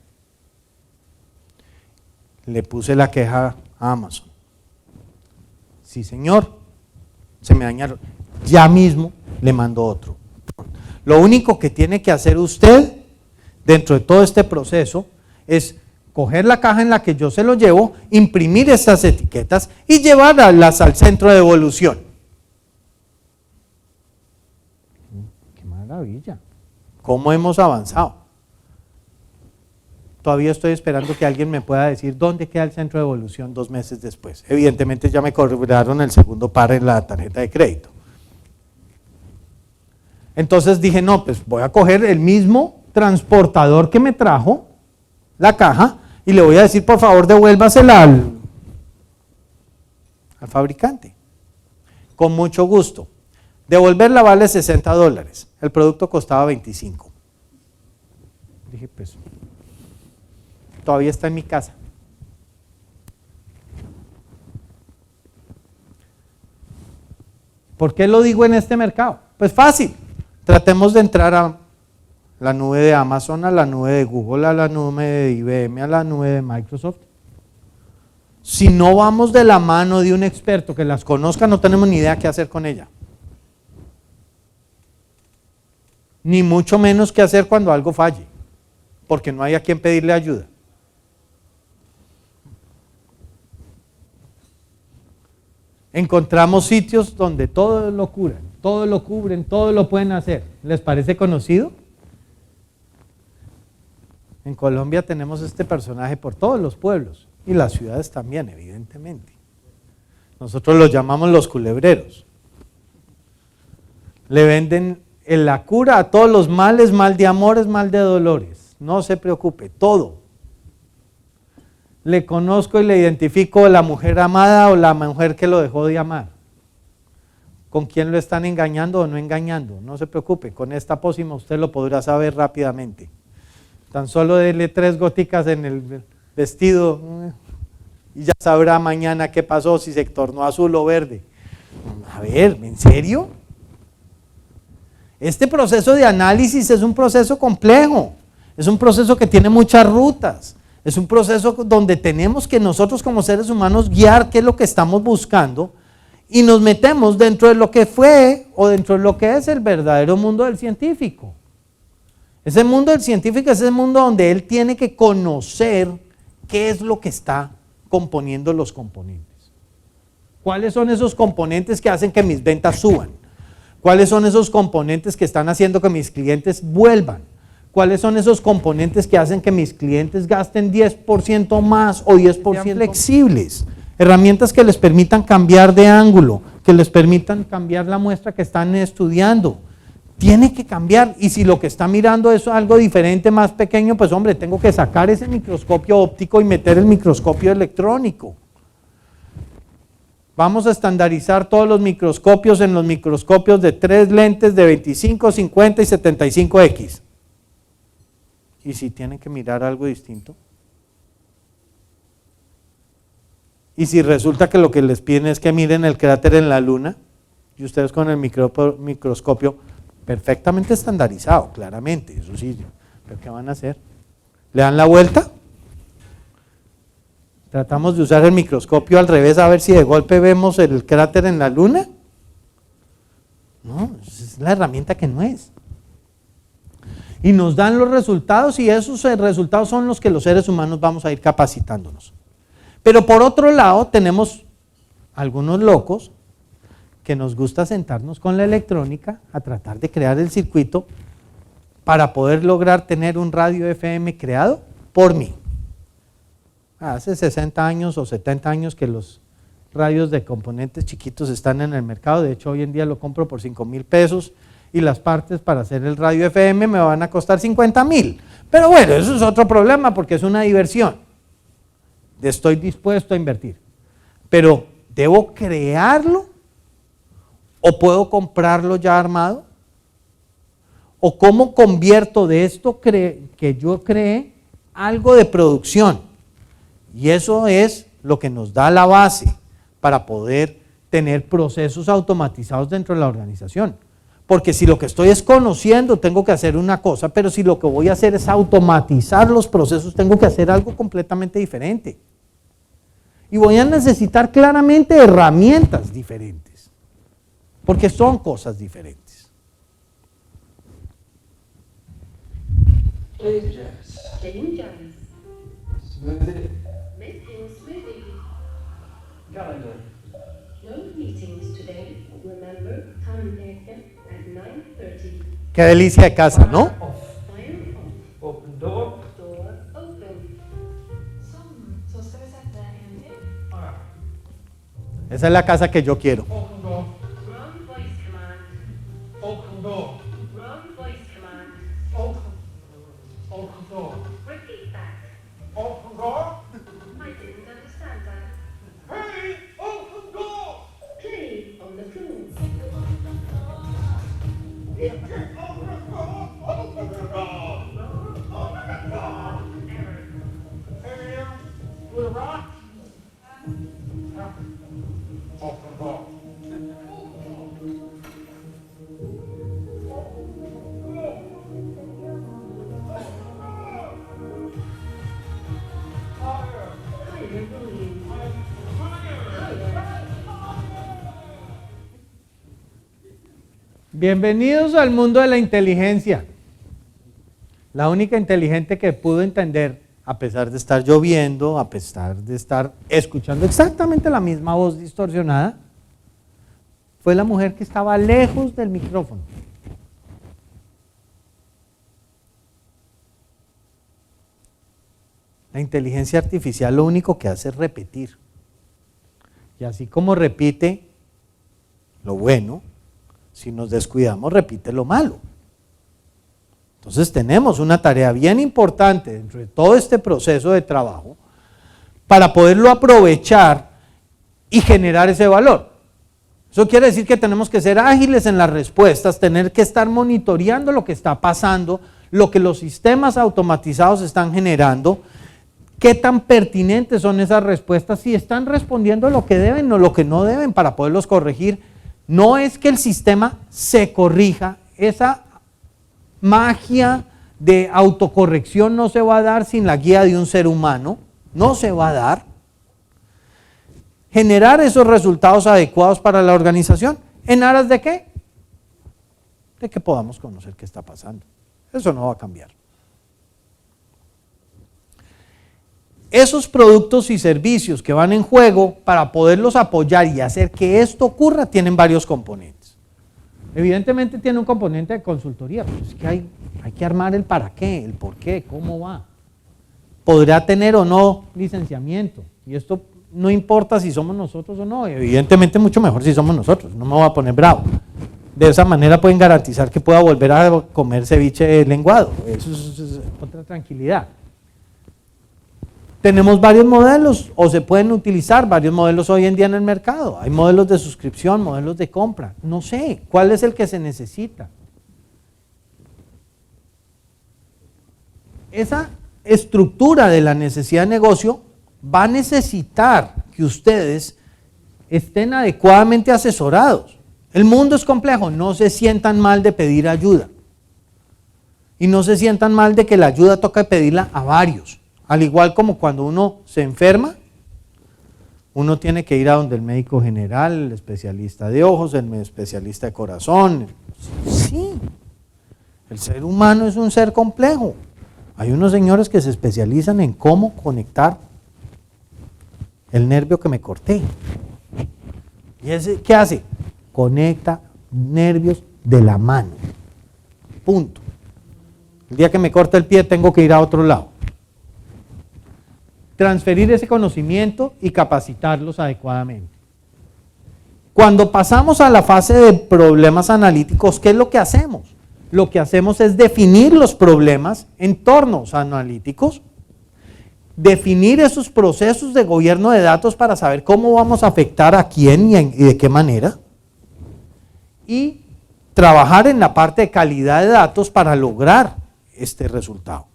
Le puse la queja a Amazon. Sí, señor, se me dañaron. Ya mismo le mando otro. Lo único que tiene que hacer usted dentro de todo este proceso es coger la caja en la que yo se lo llevo, imprimir estas etiquetas y llevarlas al centro de devolución. ¡Qué maravilla! ¿Cómo hemos avanzado? Todavía estoy esperando que alguien me pueda decir dónde queda el centro de devolución 2 meses después. Evidentemente ya me cobraron el segundo par en la tarjeta de crédito. Entonces dije, no, pues voy a coger el mismo transportador que me trajo la caja y le voy a decir, por favor, devuélvasela al fabricante. Con mucho gusto. Devolverla vale $60. El producto costaba 25. Dije, pues... todavía está en mi casa. ¿Por qué lo digo en este mercado? Pues fácil, tratemos de entrar a la nube de Amazon, a la nube de Google, a la nube de IBM, a la nube de Microsoft. Si no vamos de la mano de un experto que las conozca, no tenemos ni idea qué hacer con ella. Ni mucho menos qué hacer cuando algo falle, porque no hay a quien pedirle ayuda. Encontramos sitios donde todo lo curan, todo lo cubren, todo lo pueden hacer. ¿Les parece conocido? En Colombia tenemos este personaje por todos los pueblos y las ciudades también, evidentemente. Nosotros los llamamos los culebreros. Le venden la cura a todos los males, mal de amores, mal de dolores. No se preocupe, todo. Le conozco y le identifico la mujer amada o la mujer que lo dejó de amar. ¿Con quién lo están engañando o no engañando? No se preocupe, con esta pócima usted lo podrá saber rápidamente. Tan solo dele 3 goticas en el vestido y ya sabrá mañana qué pasó, si se tornó azul o verde. A ver, ¿en serio? Este proceso de análisis es un proceso complejo, es un proceso que tiene muchas rutas. Es un proceso donde tenemos que nosotros como seres humanos guiar qué es lo que estamos buscando y nos metemos dentro de lo que fue o dentro de lo que es el verdadero mundo del científico. Ese mundo del científico es el mundo donde él tiene que conocer qué es lo que está componiendo los componentes. ¿Cuáles son esos componentes que hacen que mis ventas suban? ¿Cuáles son esos componentes que están haciendo que mis clientes vuelvan? ¿Cuáles son esos componentes que hacen que mis clientes gasten 10% más o 10% flexibles? Herramientas que les permitan cambiar de ángulo, que les permitan cambiar la muestra que están estudiando. Tiene que cambiar, y si lo que está mirando es algo diferente, más pequeño, pues hombre, tengo que sacar ese microscopio óptico y meter el microscopio electrónico. Vamos a estandarizar todos los microscopios en los microscopios de 3 lentes de 25, 50 y 75X. ¿Y si tienen que mirar algo distinto? ¿Y si resulta que lo que les piden es que miren el cráter en la luna? Y ustedes con el microscopio perfectamente estandarizado, claramente, eso sí, pero ¿qué van a hacer? ¿Le dan la vuelta? ¿Tratamos de usar el microscopio al revés a ver si de golpe vemos el cráter en la luna? No, es la herramienta que no es. Y nos dan los resultados, y esos resultados son los que los seres humanos vamos a ir capacitándonos. Pero por otro lado tenemos algunos locos que nos gusta sentarnos con la electrónica a tratar de crear el circuito para poder lograr tener un radio FM creado por mí. Hace 60 años o 70 años que los radios de componentes chiquitos están en el mercado. De hecho, hoy en día lo compro por 5,000 pesos y las partes para hacer el radio FM me van a costar 50,000. Pero bueno, eso es otro problema porque es una diversión. Estoy dispuesto a invertir. Pero, ¿debo crearlo? ¿O puedo comprarlo ya armado? ¿O cómo convierto de esto que yo creé algo de producción? Y eso es lo que nos da la base para poder tener procesos automatizados dentro de la organización. Porque si lo que estoy es conociendo, tengo que hacer una cosa, pero si lo que voy a hacer es automatizar los procesos, tengo que hacer algo completamente diferente. Y voy a necesitar claramente herramientas diferentes, porque son cosas diferentes. Calendar. No meetings today. Remember, time taken at 9:30. Qué delicia de casa, ¿no? Fire off. Open door. Door open. Så ska vi sätta en till. Esa es la casa que yo quiero. Open door. Wrong voice command. Open door. Wrong voice command. Open door. Repeat that. Open door. I didn't understand that. Hey, open door. Play on the phone. Open door. Open door. Open door. Hey, with a rock. Open door. Higher volume. Bienvenidos al mundo de la inteligencia. La única inteligente que pudo entender, a pesar de estar lloviendo, a pesar de estar escuchando exactamente la misma voz distorsionada, fue la mujer que estaba lejos del micrófono. La inteligencia artificial lo único que hace es repetir. Y así como repite lo bueno, si nos descuidamos, repite lo malo. Entonces tenemos una tarea bien importante dentro de todo este proceso de trabajo para poderlo aprovechar y generar ese valor. Eso quiere decir que tenemos que ser ágiles en las respuestas, tener que estar monitoreando lo que está pasando, lo que los sistemas automatizados están generando, qué tan pertinentes son esas respuestas, si están respondiendo lo que deben o lo que no deben para poderlos corregir. No es que el sistema se corrija, esa magia de autocorrección no se va a dar sin la guía de un ser humano, no se va a dar. Generar esos resultados adecuados para la organización, ¿en aras de qué? De que podamos conocer qué está pasando. Eso no va a cambiar. Esos productos y servicios que van en juego para poderlos apoyar y hacer que esto ocurra tienen varios componentes. Evidentemente tiene un componente de consultoría, pero es que hay que armar el para qué, el por qué, cómo va. Podrá tener o no licenciamiento, y esto no importa si somos nosotros o no, evidentemente mucho mejor si somos nosotros, no me voy a poner bravo. De esa manera pueden garantizar que pueda volver a comer ceviche lenguado, eso es otra tranquilidad. Tenemos varios modelos, o se pueden utilizar varios modelos hoy en día en el mercado. Hay modelos de suscripción, modelos de compra. No sé, ¿cuál es el que se necesita? Esa estructura de la necesidad de negocio va a necesitar que ustedes estén adecuadamente asesorados. El mundo es complejo, no se sientan mal de pedir ayuda. Y no se sientan mal de que la ayuda toca pedirla a varios. Al igual como cuando uno se enferma, uno tiene que ir a donde el médico general, el especialista de ojos, el especialista de corazón. Sí, el ser humano es un ser complejo. Hay unos señores que se especializan en cómo conectar el nervio que me corté. ¿Y ese qué hace? Conecta nervios de la mano. Punto. El día que me corta el pie tengo que ir a otro lado. Transferir ese conocimiento y capacitarlos adecuadamente. Cuando pasamos a la fase de problemas analíticos, ¿qué es lo que hacemos? Lo que hacemos es definir los problemas, entornos analíticos, definir esos procesos de gobierno de datos para saber cómo vamos a afectar a quién y de qué manera, y trabajar en la parte de calidad de datos para lograr este resultado.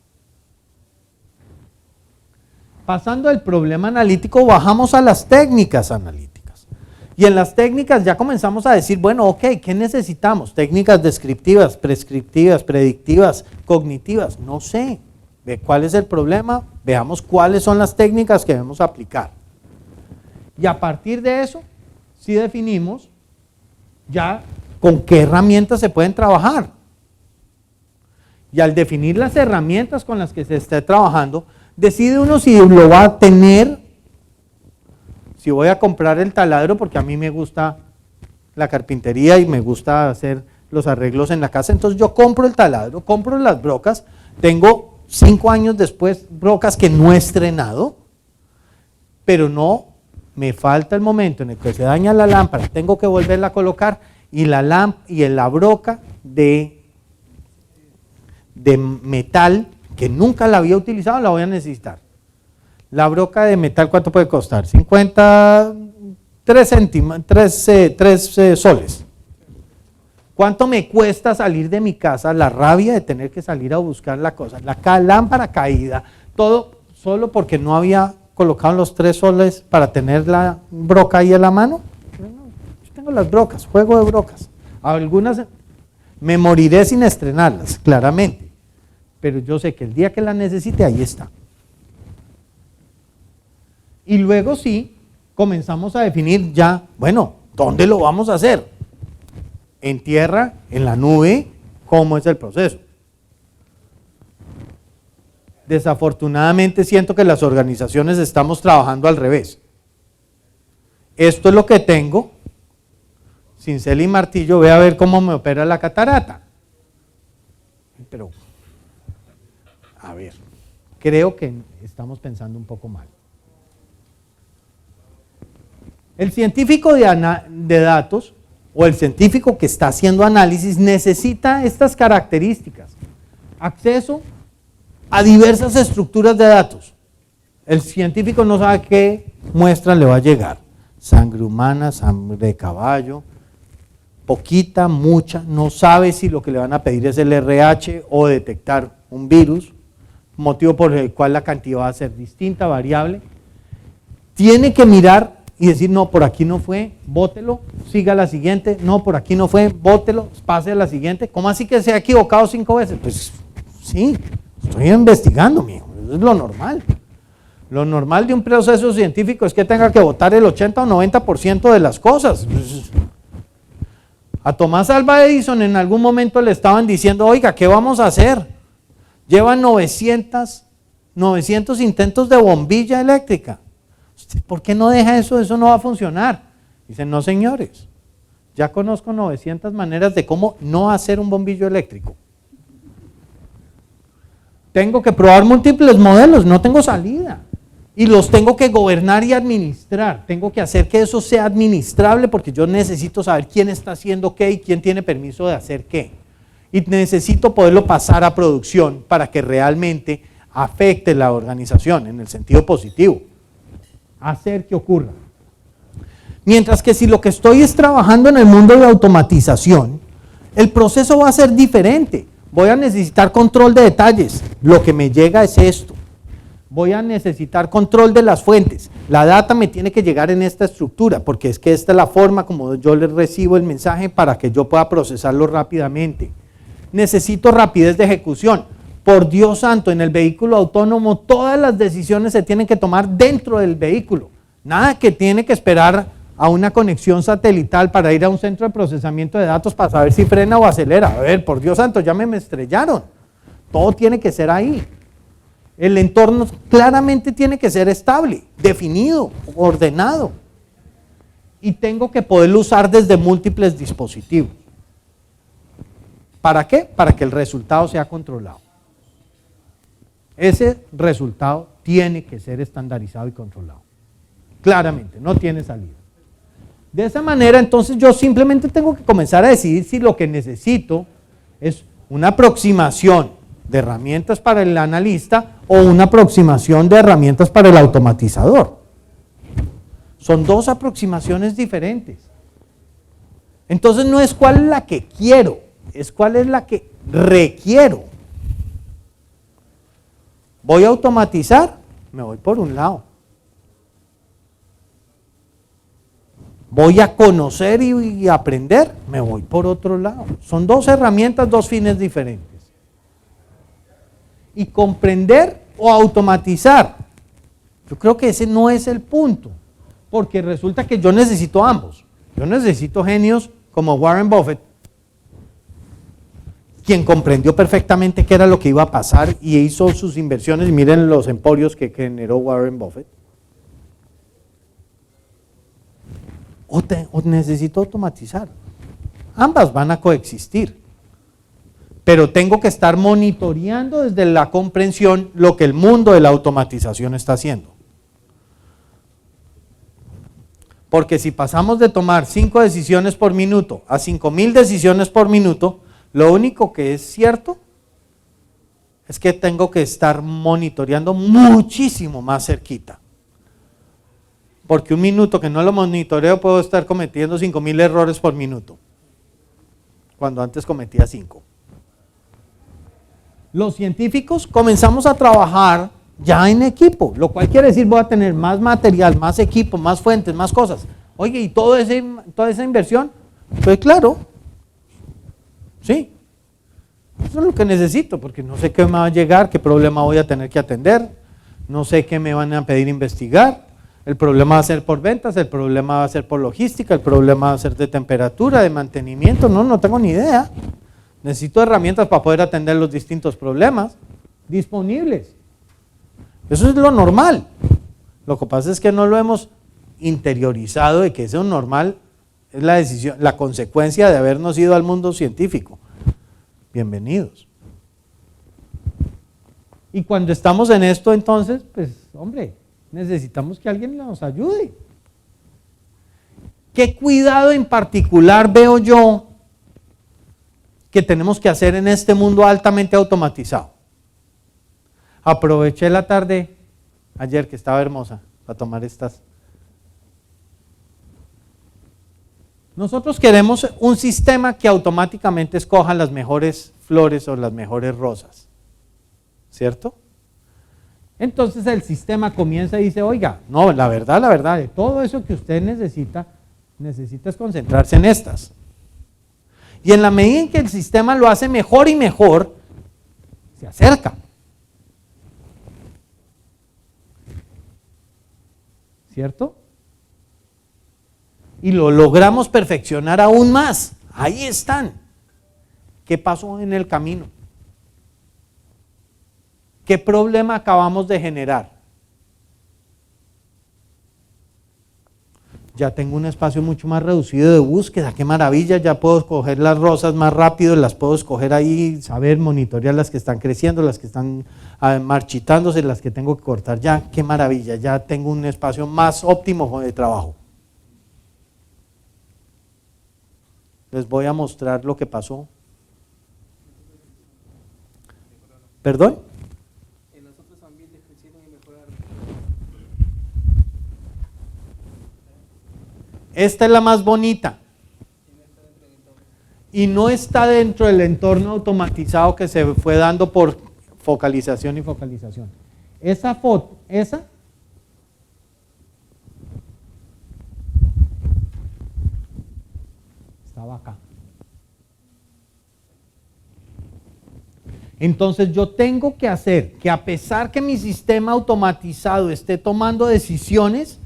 Pasando del problema analítico, bajamos a las técnicas analíticas. Y en las técnicas ya comenzamos a decir, bueno, ok, ¿qué necesitamos? Técnicas descriptivas, prescriptivas, predictivas, cognitivas, no sé. Ve cuál es el problema, veamos cuáles son las técnicas que debemos aplicar. Y a partir de eso, sí definimos ya con qué herramientas se pueden trabajar. Y al definir las herramientas con las que se esté trabajando, decide uno si lo va a tener, si voy a comprar el taladro, porque a mí me gusta la carpintería y me gusta hacer los arreglos en la casa, entonces yo compro el taladro, compro las brocas, tengo 5 años después brocas que no he estrenado, pero no me falta el momento en el que se daña la lámpara, tengo que volverla a colocar y la broca de metal que nunca la había utilizado, la voy a necesitar. La broca de metal, ¿cuánto puede costar? 3 soles. ¿Cuánto me cuesta salir de mi casa? La rabia de tener que salir a buscar la cosa, la lámpara caída, todo solo porque no había colocado los 3 soles para tener la broca ahí a la mano. Yo tengo las brocas, juego de brocas. Algunas me moriré sin estrenarlas, claramente. Pero yo sé que el día que la necesite, ahí está. Y luego sí, comenzamos a definir ya, bueno, ¿dónde lo vamos a hacer? ¿En tierra? ¿En la nube? ¿Cómo es el proceso? Desafortunadamente siento que las organizaciones estamos trabajando al revés. Esto es lo que tengo, cincel y martillo, ve a ver cómo me opera la catarata. Pero a ver, creo que estamos pensando un poco mal. El científico de datos o el científico que está haciendo análisis necesita estas características. Acceso a diversas estructuras de datos. El científico no sabe qué muestra le va a llegar. Sangre humana, sangre de caballo, poquita, mucha, no sabe si lo que le van a pedir es el RH o detectar un virus, motivo por el cual la cantidad va a ser distinta, variable. Tiene que mirar y decir, no, por aquí no fue, bótelo, siga a la siguiente, no, por aquí no fue, bótelo, pase a la siguiente. ¿Cómo así que se ha equivocado 5 veces? Pues sí, estoy investigando, mijo, eso es lo normal. Lo normal de un proceso científico es que tenga que votar el 80 o 90% de las cosas. A Tomás Alva Edison en algún momento le estaban diciendo, oiga, ¿qué vamos a hacer? Llevan 900 intentos de bombilla eléctrica. ¿Por qué no deja eso? Eso no va a funcionar. Dicen, no señores, Ya conozco 900 maneras de cómo no hacer un bombillo eléctrico. Tengo que probar múltiples modelos, no tengo salida. Y los tengo que gobernar y administrar. Tengo que hacer que eso sea administrable porque yo necesito saber quién está haciendo qué y quién tiene permiso de hacer qué. Y necesito poderlo pasar a producción para que realmente afecte la organización en el sentido positivo. Hacer que ocurra. Mientras que si lo que estoy es trabajando en el mundo de automatización, el proceso va a ser diferente. Voy a necesitar control de detalles. Lo que me llega es esto. Voy a necesitar control de las fuentes. La data me tiene que llegar en esta estructura, porque es que esta es la forma como yo le recibo el mensaje para que yo pueda procesarlo rápidamente. Necesito rapidez de ejecución. Por Dios santo, en el vehículo autónomo todas las decisiones se tienen que tomar dentro del vehículo. Nada que tiene que esperar a una conexión satelital para ir a un centro de procesamiento de datos para saber si frena o acelera. A ver, por Dios santo, ya me estrellaron. Todo tiene que ser ahí. El entorno claramente tiene que ser estable, definido, ordenado. Y tengo que poderlo usar desde múltiples dispositivos. ¿Para qué? Para que el resultado sea controlado. Ese resultado tiene que ser estandarizado y controlado. Claramente, no tiene salida. De esa manera, entonces yo simplemente tengo que comenzar a decidir si lo que necesito es una aproximación de herramientas para el analista o una aproximación de herramientas para el automatizador. Son dos aproximaciones diferentes. Entonces no es cuál es la que quiero, es cuál es la que requiero. Voy a automatizar, me voy por un lado. Voy a conocer y aprender, me voy por otro lado. Son dos herramientas, dos fines diferentes. Y comprender o automatizar, yo creo que ese no es el punto, porque resulta que yo necesito ambos. Yo necesito genios como Warren Buffett, quien comprendió perfectamente qué era lo que iba a pasar y hizo sus inversiones. Miren los emporios que generó Warren Buffett. O necesito automatizar. Ambas van a coexistir. Pero tengo que estar monitoreando desde la comprensión lo que el mundo de la automatización está haciendo. Porque si pasamos de tomar 5 decisiones por minuto a 5,000 decisiones por minuto, lo único que es cierto es que tengo que estar monitoreando muchísimo más cerquita. Porque un minuto que no lo monitoreo puedo estar cometiendo 5,000 errores por minuto, cuando antes cometía 5. Los científicos comenzamos a trabajar ya en equipo, lo cual quiere decir voy a tener más material, más equipo, más fuentes, más cosas. Oye, ¿y toda esa inversión? Pues claro, sí. Eso es lo que necesito, porque no sé qué me va a llegar, qué problema voy a tener que atender, no sé qué me van a pedir investigar. El problema va a ser por ventas, el problema va a ser por logística, el problema va a ser de temperatura, de mantenimiento, no tengo ni idea. Necesito herramientas para poder atender los distintos problemas disponibles. Eso es lo normal. Lo que pasa es que no lo hemos interiorizado de que eso normal es la decisión, la consecuencia de habernos ido al mundo científico. Bienvenidos. Y cuando estamos en esto, entonces, pues, hombre, necesitamos que alguien nos ayude. ¿Qué cuidado en particular veo yo que tenemos que hacer en este mundo altamente automatizado? Aproveché la tarde ayer que estaba hermosa para tomar estas. Nosotros queremos un sistema que automáticamente escoja las mejores flores o las mejores rosas, ¿cierto? Entonces el sistema comienza y dice, oiga, no, la verdad, de todo eso que usted necesita es concentrarse en estas. Y en la medida en que el sistema lo hace mejor y mejor, se acerca. ¿Cierto? Y lo logramos perfeccionar aún más. Ahí están. ¿Qué pasó en el camino? ¿Qué problema acabamos de generar? ya tengo un espacio mucho más reducido de búsqueda, qué maravilla, ya puedo escoger las rosas más rápido, las puedo escoger ahí, saber, monitorear las que están creciendo, las que están marchitándose, las que tengo que cortar ya, qué maravilla, ya tengo un espacio más óptimo de trabajo. Les voy a mostrar lo que pasó. ¿Perdón? En los otros ambientes crecieron y mejoraron. Esta es la más bonita. Y no está dentro del entorno automatizado que se fue dando por focalización y focalización. Esa foto, esa, estaba acá. Entonces yo tengo que hacer que, a pesar que mi sistema automatizado esté tomando decisiones,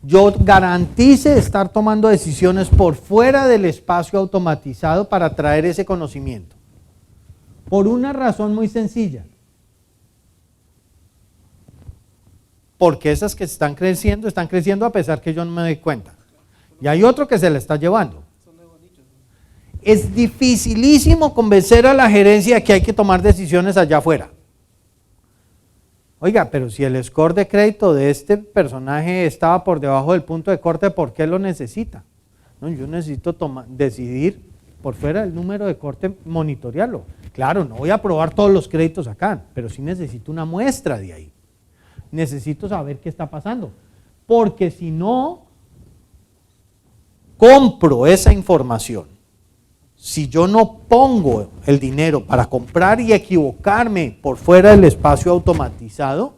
yo garantice estar tomando decisiones por fuera del espacio automatizado para traer ese conocimiento. Por una razón muy sencilla. Porque esas que están creciendo a pesar que yo no me doy cuenta. Y hay otro que se la está llevando. Es dificilísimo convencer a la gerencia de que hay que tomar decisiones allá afuera. Oiga, pero si el score de crédito de este personaje estaba por debajo del punto de corte, ¿por qué lo necesita? No, yo necesito decidir por fuera del número de corte, monitorearlo. Claro, no voy a aprobar todos los créditos acá, pero sí necesito una muestra de ahí. Necesito saber qué está pasando, porque si no compro esa información, si yo no pongo el dinero para comprar y equivocarme por fuera del espacio automatizado,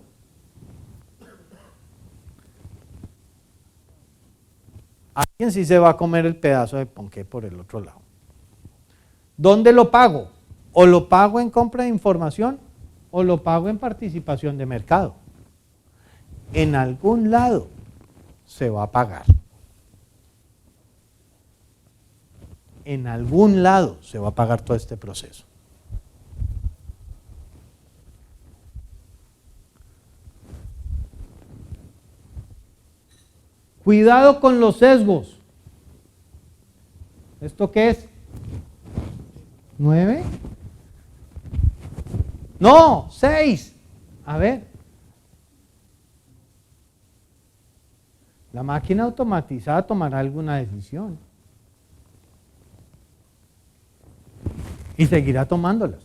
alguien sí se va a comer el pedazo de ponqué por el otro lado. ¿Dónde lo pago? O lo pago en compra de información o lo pago en participación de mercado. En algún lado se va a pagar. En algún lado se va a pagar todo este proceso. Cuidado con los sesgos. ¿Esto qué es? ¿9? No, 6. A ver. La máquina automatizada tomará alguna decisión. Y seguirá tomándolas.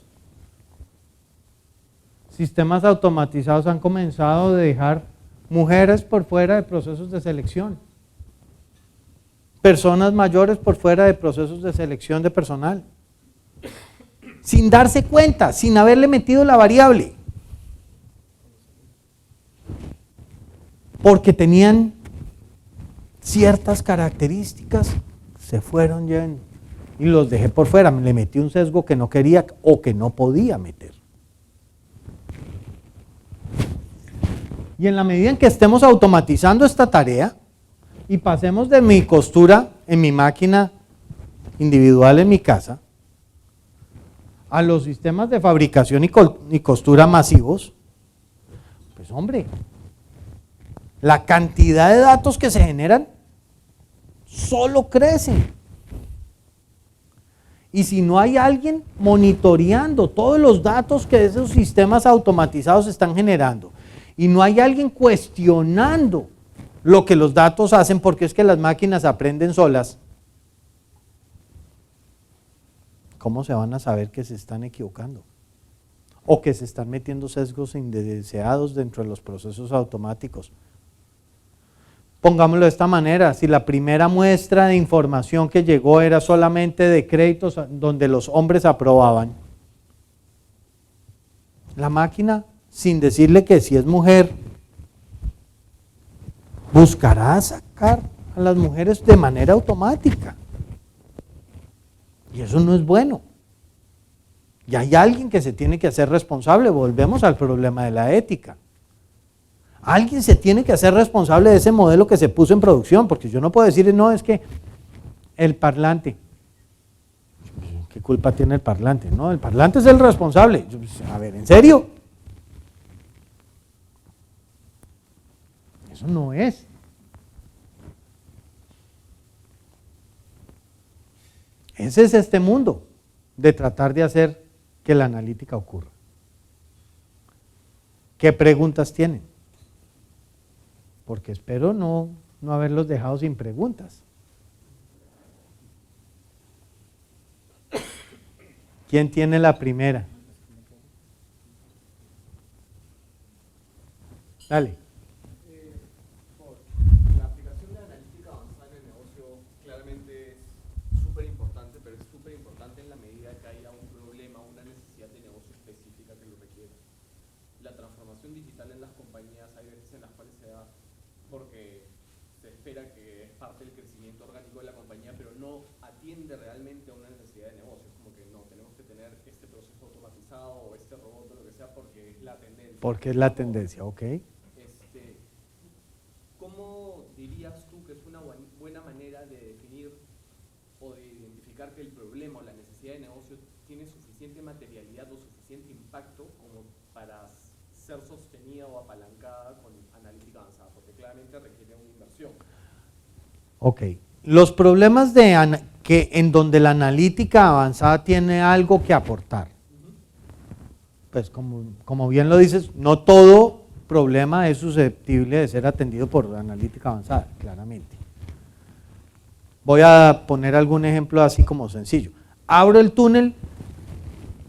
Sistemas automatizados han comenzado a dejar mujeres por fuera de procesos de selección, personas mayores por fuera de procesos de selección de personal, sin darse cuenta, sin haberle metido la variable, porque tenían ciertas características, se fueron yendo. Y los dejé por fuera, le metí un sesgo que no quería o que no podía meter. Y en la medida en que estemos automatizando esta tarea y pasemos de mi costura en mi máquina individual en mi casa a los sistemas de fabricación y costura masivos, pues hombre, la cantidad de datos que se generan solo crece. Y si no hay alguien monitoreando todos los datos que esos sistemas automatizados están generando, y no hay alguien cuestionando lo que los datos hacen, porque es que las máquinas aprenden solas, ¿cómo se van a saber que se están equivocando? O que se están metiendo sesgos indeseados dentro de los procesos automáticos. Pongámoslo de esta manera, si la primera muestra de información que llegó era solamente de créditos donde los hombres aprobaban, la máquina, sin decirle que si es mujer, buscará sacar a las mujeres de manera automática. Y eso no es bueno. Y hay alguien que se tiene que hacer responsable, volvemos al problema de la ética. Alguien se tiene que hacer responsable de ese modelo que se puso en producción, porque yo no puedo decir, no, es que el parlante, ¿qué culpa tiene el parlante? No, el parlante es el responsable. A ver, ¿en serio? Eso no es. Ese es este mundo de tratar de hacer que la analítica ocurra. ¿Qué preguntas tienen? Porque espero no haberlos dejado sin preguntas. ¿Quién tiene la primera? Dale. La aplicación de analítica avanzada en el negocio claramente es súper importante, pero es súper importante en la medida que haya un problema, una necesidad de negocio específica que lo requiera. La transformación digital en las compañías hay veces en las cuales se da porque se espera que es parte del crecimiento orgánico de la compañía, pero no atiende realmente a una necesidad de negocio. Es como que no, tenemos que tener este proceso automatizado o este robot o lo que sea porque es la tendencia. Porque es la tendencia, ok. ¿Cómo dirías tú que es una buena manera de definir o de identificar que el problema o la necesidad de negocio tiene suficiente materialidad o suficiente impacto como para ser sostenida o apalancada con analítica avanzada? Porque claramente requiere una inversión. Ok. Los problemas en donde la analítica avanzada tiene algo que aportar. Pues como bien lo dices, no todo problema es susceptible de ser atendido por analítica avanzada, claramente. Voy a poner algún ejemplo así como sencillo. Abro el túnel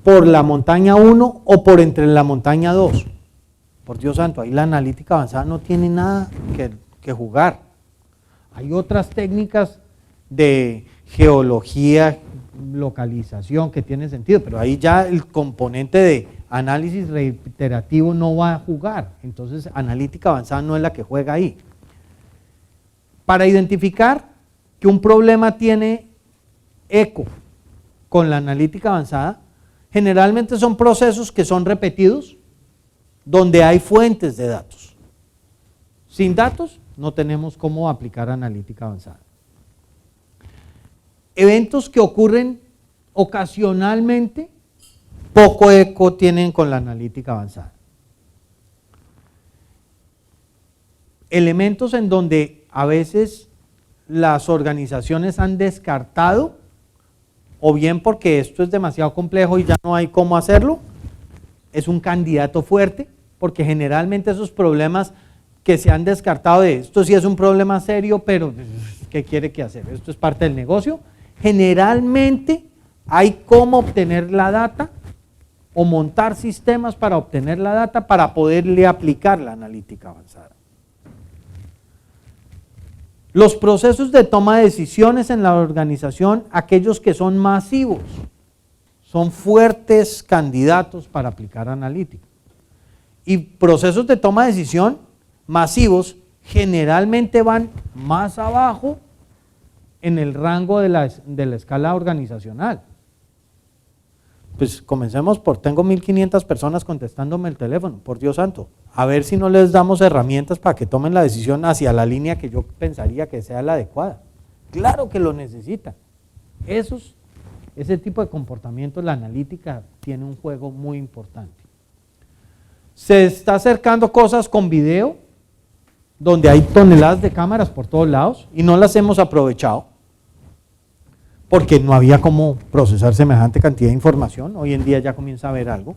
por la montaña 1 o por entre la montaña 2. Por Dios santo, ahí la analítica avanzada no tiene nada que jugar. Hay otras técnicas de geología, localización que tienen sentido, pero ahí ya el componente de análisis reiterativo no va a jugar. Entonces, analítica avanzada no es la que juega ahí. Para identificar que un problema tiene eco con la analítica avanzada, generalmente son procesos que son repetidos, donde hay fuentes de datos. Sin datos, no tenemos cómo aplicar analítica avanzada. Eventos que ocurren ocasionalmente, poco eco tienen con la analítica avanzada. Elementos en donde a veces las organizaciones han descartado, o bien porque esto es demasiado complejo y ya no hay cómo hacerlo, es un candidato fuerte, porque generalmente esos problemas que se han descartado de esto sí es un problema serio, pero ¿qué quiere que hacer? Esto es parte del negocio. Generalmente hay cómo obtener la data o montar sistemas para obtener la data para poderle aplicar la analítica avanzada. Los procesos de toma de decisiones en la organización, aquellos que son masivos, son fuertes candidatos para aplicar analítica. Y procesos de toma de decisión masivos generalmente van más abajo en el rango de la escala organizacional. Pues comencemos tengo 1500 personas contestándome el teléfono, por Dios santo, a ver si no les damos herramientas para que tomen la decisión hacia la línea que yo pensaría que sea la adecuada. Claro que lo necesitan. Ese tipo de comportamientos, la analítica tiene un juego muy importante. Se está acercando cosas con video, donde hay toneladas de cámaras por todos lados y no las hemos aprovechado, porque no había cómo procesar semejante cantidad de información. Hoy en día ya comienza a haber algo.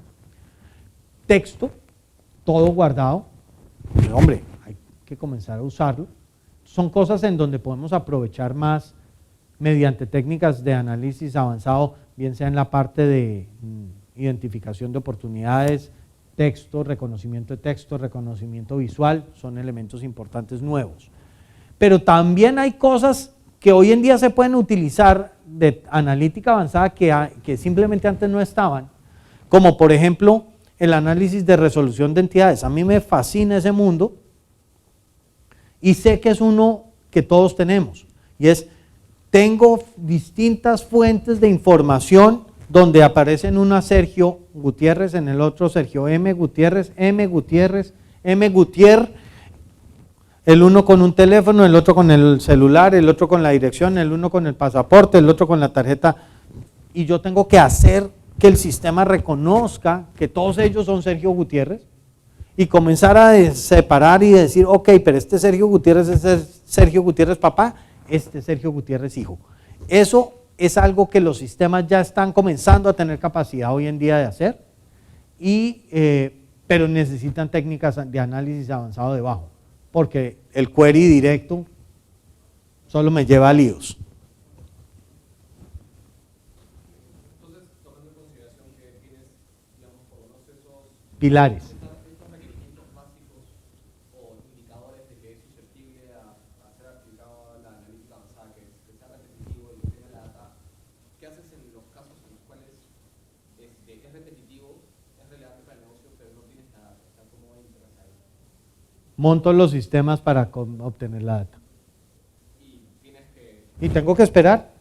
Texto, todo guardado. Pues, hombre, hay que comenzar a usarlo. Son cosas en donde podemos aprovechar más mediante técnicas de análisis avanzado, bien sea en la parte de identificación de oportunidades, texto, reconocimiento de texto, reconocimiento visual, son elementos importantes nuevos. Pero también hay cosas que hoy en día se pueden utilizar de analítica avanzada que simplemente antes no estaban, como por ejemplo el análisis de resolución de entidades. A mí me fascina ese mundo y sé que es uno que todos tenemos, y tengo distintas fuentes de información donde aparecen una Sergio Gutiérrez, en el otro Sergio M. Gutiérrez, M. Gutiérrez, M. Gutiérrez, el uno con un teléfono, el otro con el celular, el otro con la dirección, el uno con el pasaporte, el otro con la tarjeta, y yo tengo que hacer que el sistema reconozca que todos ellos son Sergio Gutiérrez y comenzar a separar y decir, ok, pero este Sergio Gutiérrez es Sergio Gutiérrez papá, este Sergio Gutiérrez hijo. Eso es algo que los sistemas ya están comenzando a tener capacidad hoy en día de hacer, pero necesitan técnicas de análisis avanzado debajo, porque el query directo solo me lleva a líos. Entonces, tomando en consideración que tienes, digamos, por lo menos esos Pilares. estos requerimientos básicos o indicadores de que es susceptible a ser aplicado a la analítica avanzada, que sea repetitivo y que tenga la data, ¿qué haces en los casos en los cuales es repetitivo, es relevante para el negocio, pero no tienes la data? O sea, ¿cómo entras ahí? Monto los sistemas para obtener la data. Y tienes que Y tengo que esperar.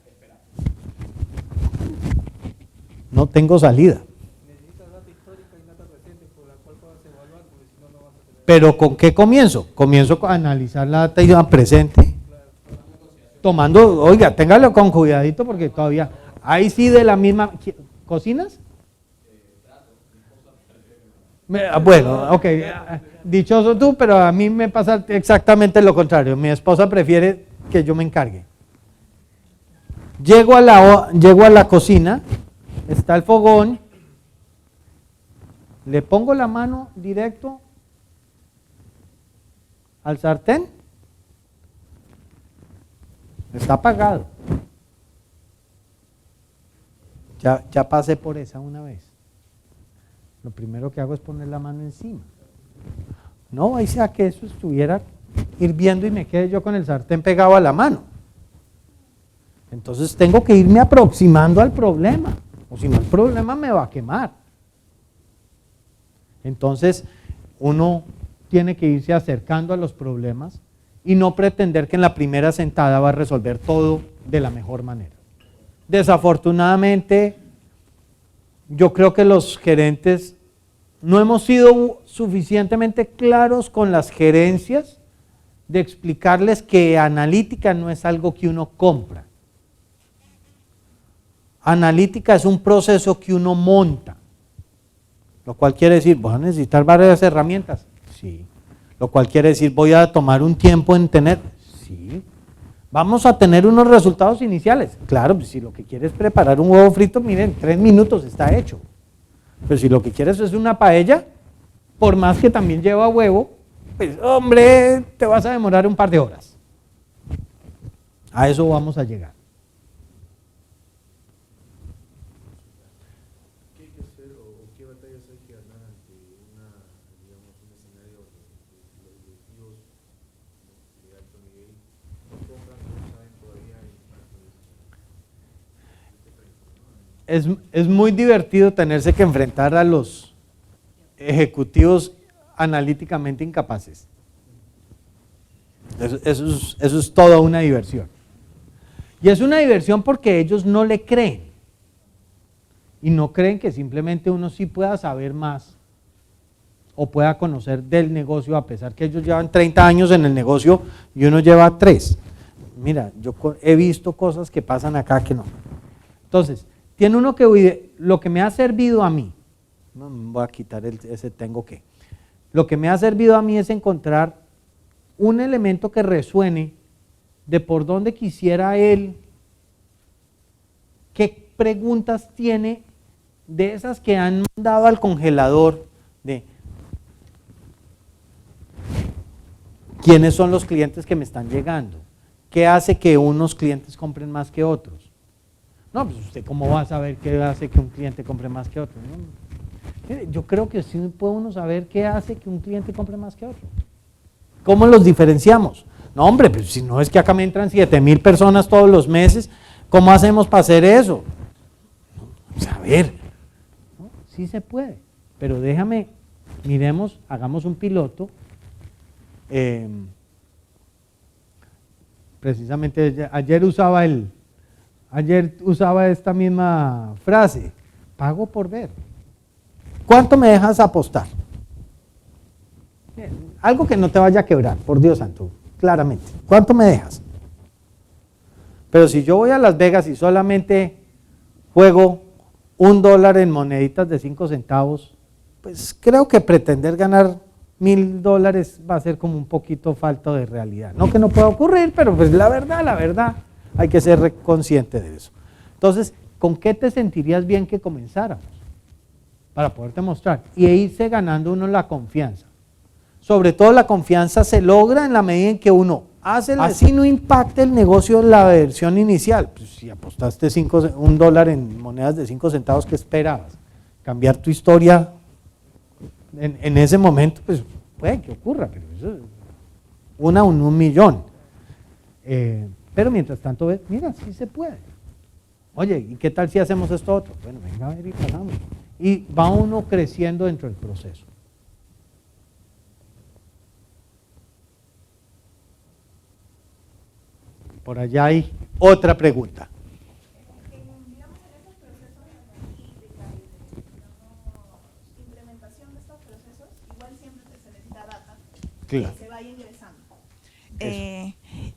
No tengo salida. Necesitas data histórica y data presente por la cual puedas evaluar, porque si no, no vas a tener. Pero ¿con qué comienzo? Comienzo a analizar la data presente. Tomando, oiga, téngalo con cuidadito porque todavía, ahí sí de la misma, ¿cocinas? Bueno, ok, dichoso tú, pero a mí me pasa exactamente lo contrario. Mi esposa prefiere que yo me encargue. Llego a la cocina, está el fogón, le pongo la mano directo al sartén, está apagado. Ya pasé por esa una vez. Lo primero que hago es poner la mano encima. No, ahí sea que eso estuviera hirviendo y me quede yo con el sartén pegado a la mano. Entonces tengo que irme aproximando al problema, o si no el problema me va a quemar. Entonces uno tiene que irse acercando a los problemas y no pretender que en la primera sentada va a resolver todo de la mejor manera. Desafortunadamente, yo creo que los gerentes no hemos sido suficientemente claros con las gerencias de explicarles que analítica no es algo que uno compra. Analítica es un proceso que uno monta, lo cual quiere decir, voy a necesitar varias herramientas, sí. Lo cual quiere decir, voy a tomar un tiempo en tener, sí. Vamos a tener unos resultados iniciales, claro, pues si lo que quieres es preparar un huevo frito, miren, 3 minutos está hecho. Pero si lo que quieres es una paella, por más que también lleva huevo, pues hombre, te vas a demorar un par de horas. A eso vamos a llegar. ¿Qué hay que hacer o qué batallas hay que ganar ante digamos, un escenario donde los directivos de alto nivel no compran, no saben todavía el impacto de Es muy divertido tenerse que enfrentar a los ejecutivos analíticamente incapaces. Eso es toda una diversión. Y es una diversión porque ellos no le creen. Y no creen que simplemente uno sí pueda saber más o pueda conocer del negocio, a pesar que ellos llevan 30 años en el negocio y uno lleva 3. Mira, yo he visto cosas que pasan acá que no. Entonces, tiene uno que, lo que me ha servido a mí, no voy a quitar ese tengo que, lo que me ha servido a mí es encontrar un elemento que resuene de por dónde quisiera él, qué preguntas tiene de esas que han mandado al congelador, de quiénes son los clientes que me están llegando, qué hace que unos clientes compren más que otros. No, pues usted cómo va a saber qué hace que un cliente compre más que otro. ¿No? Mire, yo creo que sí puede uno saber qué hace que un cliente compre más que otro. ¿Cómo los diferenciamos? No, hombre, pues si no es que acá me entran 7,000 personas todos los meses, ¿cómo hacemos para hacer eso? Pues a ver, ¿no? Sí se puede, pero déjame, miremos, hagamos un piloto. Precisamente ayer usaba esta misma frase, pago por ver. ¿Cuánto me dejas apostar? Algo que no te vaya a quebrar, por Dios santo, claramente. ¿Cuánto me dejas? Pero si yo voy a Las Vegas y solamente juego $1 en moneditas de 5 centavos, pues creo que pretender ganar $1,000 va a ser como un poquito falta de realidad. No que no pueda ocurrir, pero pues la verdad, hay que ser consciente de eso. Entonces, ¿con qué te sentirías bien que comenzáramos? Para poderte mostrar y irse ganando uno la confianza. Sobre todo la confianza se logra en la medida en que uno hace, así no impacte el negocio la versión inicial. Pues si apostaste $1 en monedas de 5 centavos, ¿qué esperabas? Cambiar tu historia en ese momento, pues puede que ocurra, pero eso es una en 1.000.000. Pero mientras tanto, ves, mira, sí se puede. Oye, ¿y qué tal si hacemos esto otro? Bueno, venga a ver y pasamos. Y va uno creciendo dentro del proceso. Por allá hay otra pregunta. Digamos, en esos procesos de analítica y de, digamos, implementación de estos procesos, igual siempre se necesita data Claro. que se vaya ingresando.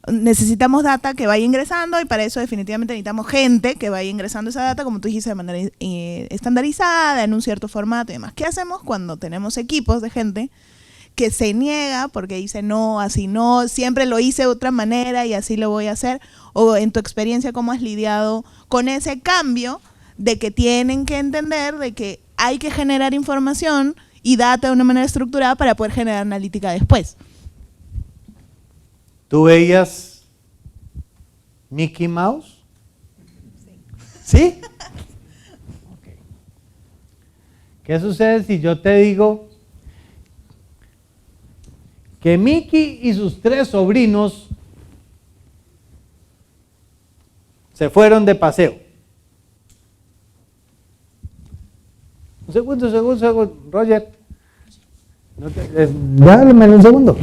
Necesitamos data que vaya ingresando y para eso definitivamente necesitamos gente que vaya ingresando esa data, como tú dijiste, de manera estandarizada, en un cierto formato y demás. ¿Qué hacemos cuando tenemos equipos de gente que se niega porque dice no, así no, siempre lo hice de otra manera y así lo voy a hacer? O en tu experiencia, ¿cómo has lidiado con ese cambio de que tienen que entender de que hay que generar información y data de una manera estructurada para poder generar analítica después? ¿Tú veías Mickey Mouse? ¿Sí? Ok. ¿Qué sucede si yo te digo que Mickey y sus 3 sobrinos se fueron de paseo? Un segundo, Roger. Dame un segundo.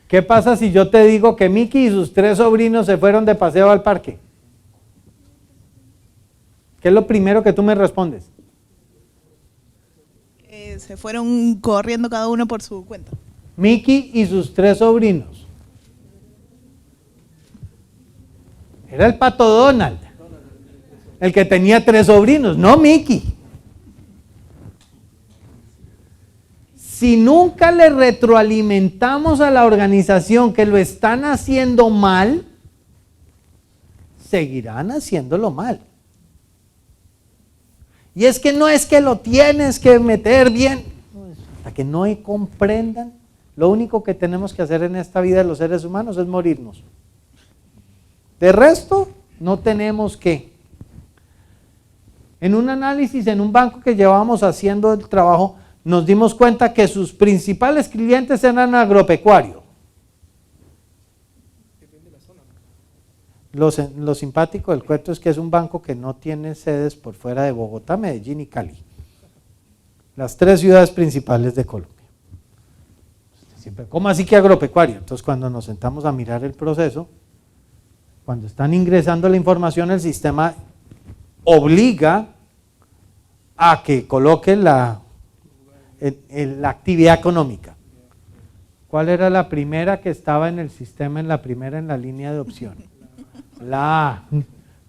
¿Qué pasa si yo te digo que Mickey y sus 3 sobrinos se fueron de paseo al parque? ¿Qué es lo primero que tú me respondes? Se fueron corriendo cada uno por su cuenta. Mickey y sus 3 sobrinos. Era el pato Donald, el que tenía 3 sobrinos, no Mickey. Si nunca le retroalimentamos a la organización que lo están haciendo mal, seguirán haciéndolo mal. Y es que no es que lo tienes que meter bien, hasta que no comprendan, lo único que tenemos que hacer en esta vida de los seres humanos es morirnos. De resto, no tenemos que. En un análisis en un banco que llevábamos haciendo el trabajo, nos dimos cuenta que sus principales clientes eran agropecuarios. Lo simpático del cuento es que es un banco que no tiene sedes por fuera de Bogotá, Medellín y Cali. Las 3 ciudades principales de Colombia. Siempre, ¿cómo así que agropecuario? Entonces, cuando nos sentamos a mirar el proceso, cuando están ingresando la información, el sistema obliga a que coloque la actividad económica. ¿Cuál era la primera que estaba en el sistema, en la línea de opción? La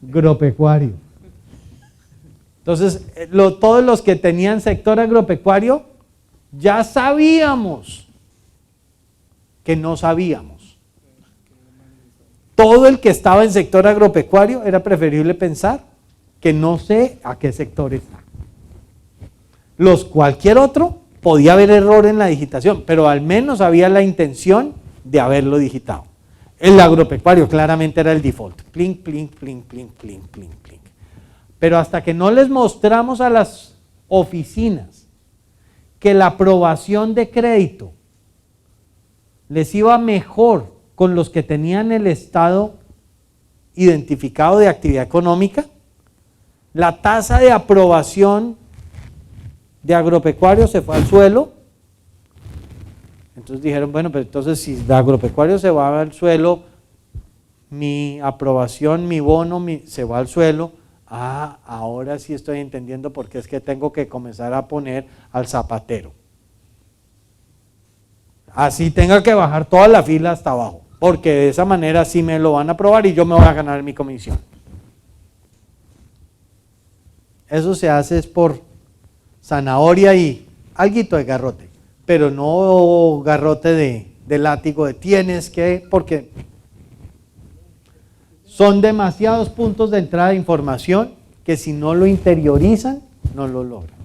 agropecuario. Entonces, todos los que tenían sector agropecuario, ya sabíamos que no sabíamos. Todo el que estaba en sector agropecuario era preferible pensar que no sé a qué sector está. Cualquier otro podía haber error en la digitación, pero al menos había la intención de haberlo digitado. El agropecuario claramente era el default. Plink, plink, plink, plink, plink, plink, plink. Pero hasta que no les mostramos a las oficinas que la aprobación de crédito les iba mejor con los que tenían el estado identificado de actividad económica, la tasa de aprobación de agropecuario se fue al suelo. Entonces dijeron, bueno, pero entonces si de agropecuario se va al suelo, mi aprobación, mi bono se va al suelo. Ah, ahora sí estoy entendiendo por qué es que tengo que comenzar a poner al zapatero. Así tenga que bajar toda la fila hasta abajo, porque de esa manera sí me lo van a aprobar y yo me voy a ganar mi comisión. Eso se hace es por zanahoria y alguito de garrote, pero no garrote de látigo de tienes que, porque Son demasiados puntos de entrada de información que si no lo interiorizan, no lo logran.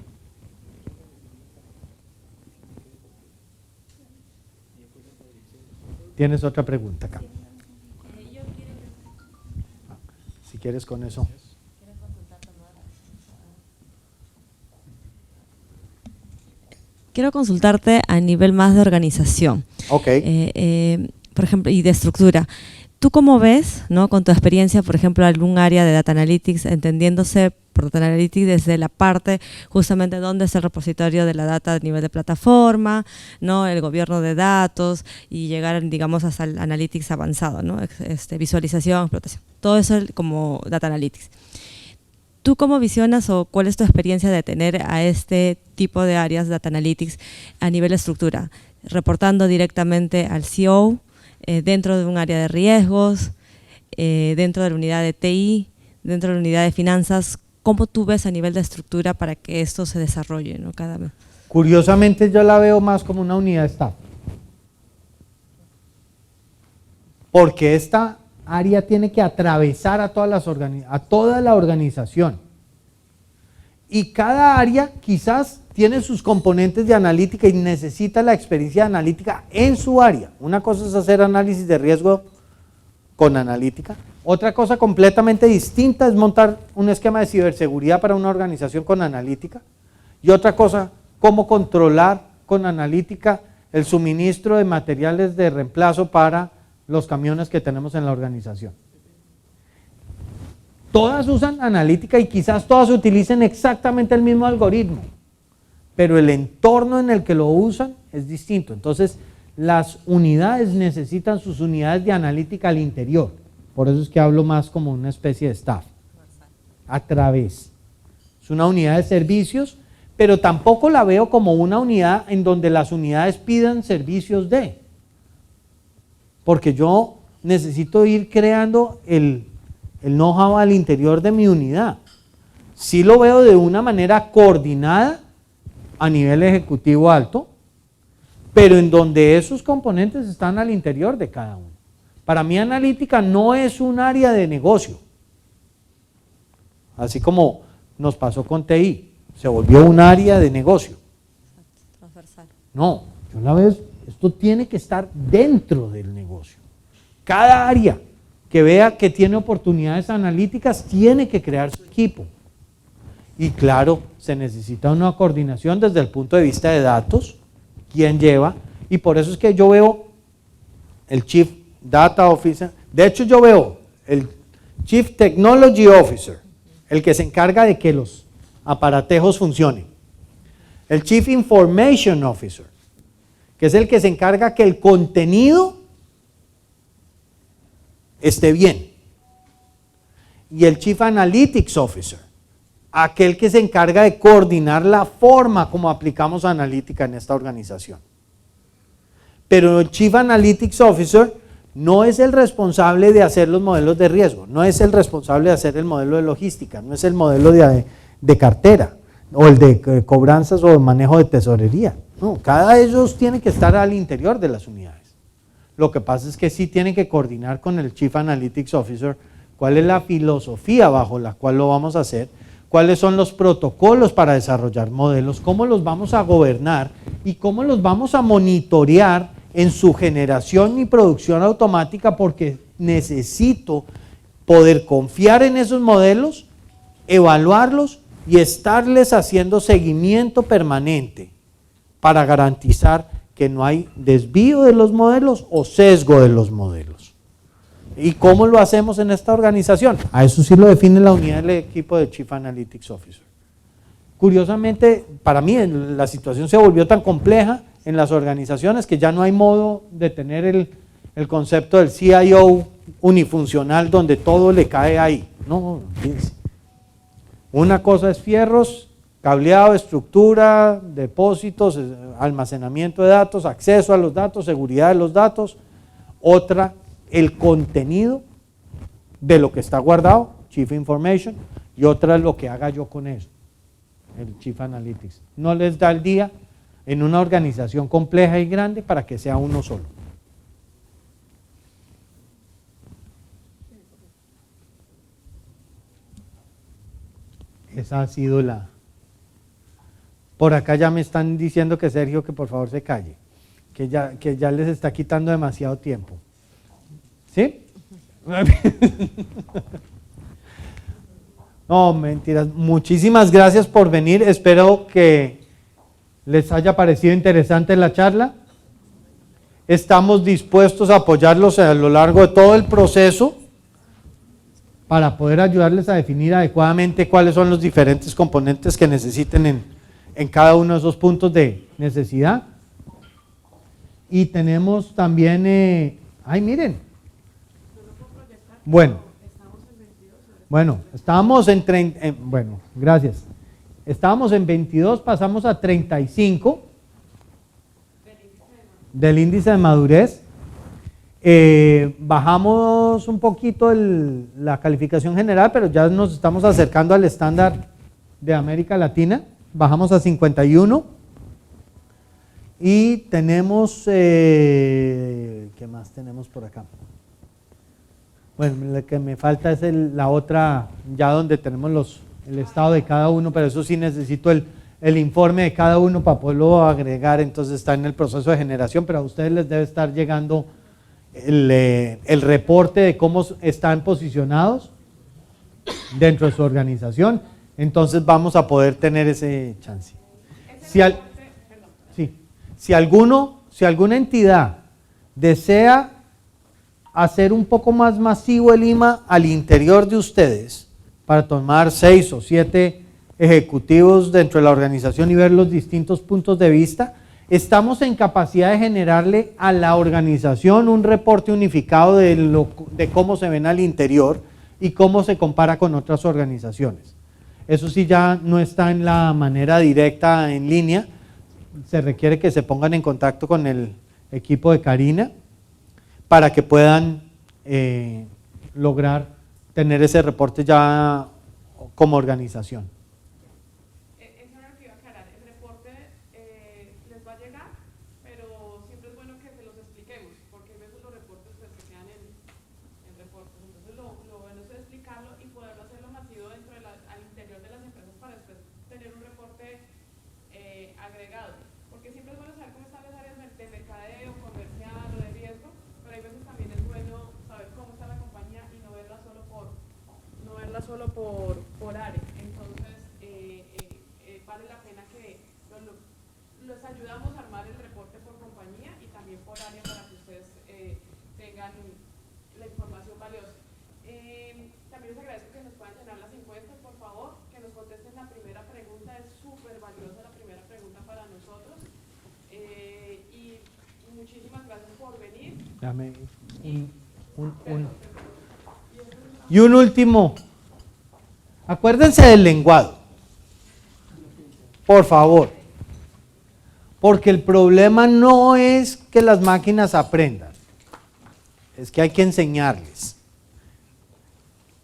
¿Tienes otra pregunta acá? Si quieres con eso. Quiero consultarte a nivel más de organización. Ok. Por ejemplo, y de estructura. ¿Tú cómo ves, ¿no? Con tu experiencia, por ejemplo, algún área de Data Analytics, entendiéndose por Data Analytics desde la parte justamente donde es el repositorio de la data a nivel de plataforma, ¿no? El gobierno de datos y llegar, digamos, hasta el Analytics avanzado, ¿no? Visualización, explotación. Todo eso como Data Analytics. ¿Tú cómo visionas o cuál es tu experiencia de tener a este tipo de áreas de Data Analytics a nivel de estructura? Reportando directamente al CEO, dentro de un área de riesgos, dentro de la unidad de TI, dentro de la unidad de finanzas. ¿Cómo tú ves a nivel de estructura para que esto se desarrolle, ¿no? Cada vez? Curiosamente yo la veo más como una unidad de staff. Porque esta área tiene que atravesar a toda la organización. Y cada área quizás tiene sus componentes de analítica y necesita la experiencia analítica en su área. Una cosa es hacer análisis de riesgo con analítica. Otra cosa completamente distinta es montar un esquema de ciberseguridad para una organización con analítica. Y otra cosa, cómo controlar con analítica el suministro de materiales de reemplazo para los camiones que tenemos en la organización. Todas usan analítica y quizás todas utilicen exactamente el mismo algoritmo, pero el entorno en el que lo usan es distinto. Entonces, las unidades necesitan sus unidades de analítica al interior. Por eso es que hablo más como una especie de staff. A través. Es una unidad de servicios, pero tampoco la veo como una unidad en donde las unidades pidan servicios de. Porque yo necesito ir creando el know-how al interior de mi unidad. Sí lo veo de una manera coordinada a nivel ejecutivo alto, pero en donde esos componentes están al interior de cada uno. Para mí analítica no es un área de negocio, así como nos pasó con TI, se volvió un área de negocio. Transversal. No, yo la veo, esto tiene que estar dentro del negocio. Cada área que vea que tiene oportunidades analíticas tiene que crear su equipo. Y claro, se necesita una coordinación desde el punto de vista de datos, quién lleva, y por eso es que yo veo el Chief Data Officer, de hecho yo veo el Chief Technology Officer, el que se encarga de que los aparatejos funcionen, el Chief Information Officer, que es el que se encarga que el contenido esté bien, y el Chief Analytics Officer, aquel que se encarga de coordinar la forma como aplicamos analítica en esta organización. Pero el Chief Analytics Officer no es el responsable de hacer los modelos de riesgo, no es el responsable de hacer el modelo de logística, no es el modelo de cartera, o el de cobranzas o el manejo de tesorería. No, cada de ellos tiene que estar al interior de las unidades. Lo que pasa es que sí tiene que coordinar con el Chief Analytics Officer cuál es la filosofía bajo la cual lo vamos a hacer, cuáles son los protocolos para desarrollar modelos, cómo los vamos a gobernar y cómo los vamos a monitorear en su generación y producción automática, porque necesito poder confiar en esos modelos, evaluarlos y estarles haciendo seguimiento permanente para garantizar que no hay desvío de los modelos o sesgo de los modelos. ¿Y cómo lo hacemos en esta organización? A eso sí lo define la unidad del equipo de Chief Analytics Officer. Curiosamente, para mí la situación se volvió tan compleja en las organizaciones que ya no hay modo de tener el concepto del CIO unifuncional donde todo le cae ahí. No, fíjense. Una cosa es fierros, cableado, estructura, depósitos, almacenamiento de datos, acceso a los datos, seguridad de los datos. Otra, el contenido de lo que está guardado, Chief Information, y otra es lo que haga yo con eso, el Chief Analytics. No les da el día en una organización compleja y grande para que sea uno solo. Esa ha sido la... Por acá ya me están diciendo que Sergio que por favor se calle, que ya les está quitando demasiado tiempo. ¿Sí? No, mentiras. Muchísimas gracias por venir. Espero que les haya parecido interesante la charla. Estamos dispuestos a apoyarlos a lo largo de todo el proceso para poder ayudarles a definir adecuadamente cuáles son los diferentes componentes que necesiten en cada uno de esos puntos de necesidad. Y tenemos también, ay miren, bueno, estábamos en 30, bueno, gracias, estábamos en 22, pasamos a 35 del índice de madurez. Bajamos un poquito la calificación general, pero ya nos estamos acercando al estándar de América Latina. Bajamos a 51 y tenemos, ¿qué más tenemos por acá? Bueno, lo que me falta es la otra, ya donde tenemos el estado de cada uno, pero eso sí necesito el informe de cada uno para poderlo agregar, entonces está en el proceso de generación, pero a ustedes les debe estar llegando el reporte de cómo están posicionados dentro de su organización, entonces vamos a poder tener ese chance. Si alguna entidad desea hacer un poco más masivo el IMA al interior de ustedes, para tomar 6 o 7 ejecutivos dentro de la organización y ver los distintos puntos de vista, estamos en capacidad de generarle a la organización un reporte unificado de cómo se ven al interior y cómo se compara con otras organizaciones. Eso sí ya no está en la manera directa en línea, se requiere que se pongan en contacto con el equipo de Karina para que puedan lograr tener ese reporte ya como organización. Eso era lo que iba a aclarar. El reporte les va a llegar, pero siempre es bueno que se los expliquemos, porque a veces los reportes pues, se quedan en reportes. Entonces lo bueno es explicarlo y poderlo hacerlo masivo al interior de las empresas para después tener un reporte agregado. Porque siempre es bueno saber cómo están las áreas de mercadeo, comercial o de riesgo, pero hay veces también es bueno saber cómo está la compañía y no verla solo por área. Entonces vale la pena que los ayudamos a armar el reporte por compañía y también por área para que ustedes tengan la información valiosa. También les agradezco que nos puedan llenar las encuestas, por favor, que nos contesten la primera pregunta, es súper valiosa la primera pregunta para nosotros. Y muchísimas gracias por venir. Y un último, acuérdense del lenguado, por favor, porque el problema no es que las máquinas aprendan, es que hay que enseñarles.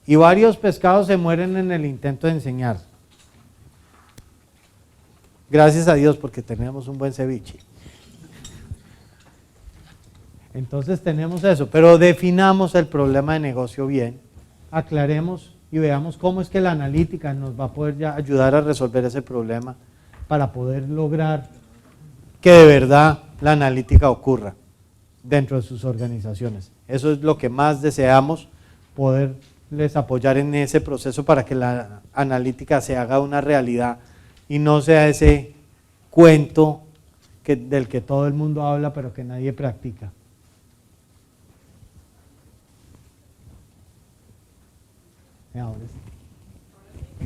Y varios pescados se mueren en el intento de enseñar. Gracias a Dios porque tenemos un buen ceviche. Entonces tenemos eso, pero definamos el problema de negocio bien, aclaremos y veamos cómo es que la analítica nos va a poder ya ayudar a resolver ese problema para poder lograr que de verdad la analítica ocurra dentro de sus organizaciones. Eso es lo que más deseamos, poderles apoyar en ese proceso para que la analítica se haga una realidad y no sea ese cuento del que todo el mundo habla pero que nadie practica.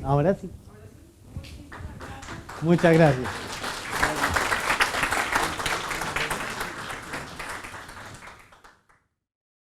Ahora sí. Muchas gracias.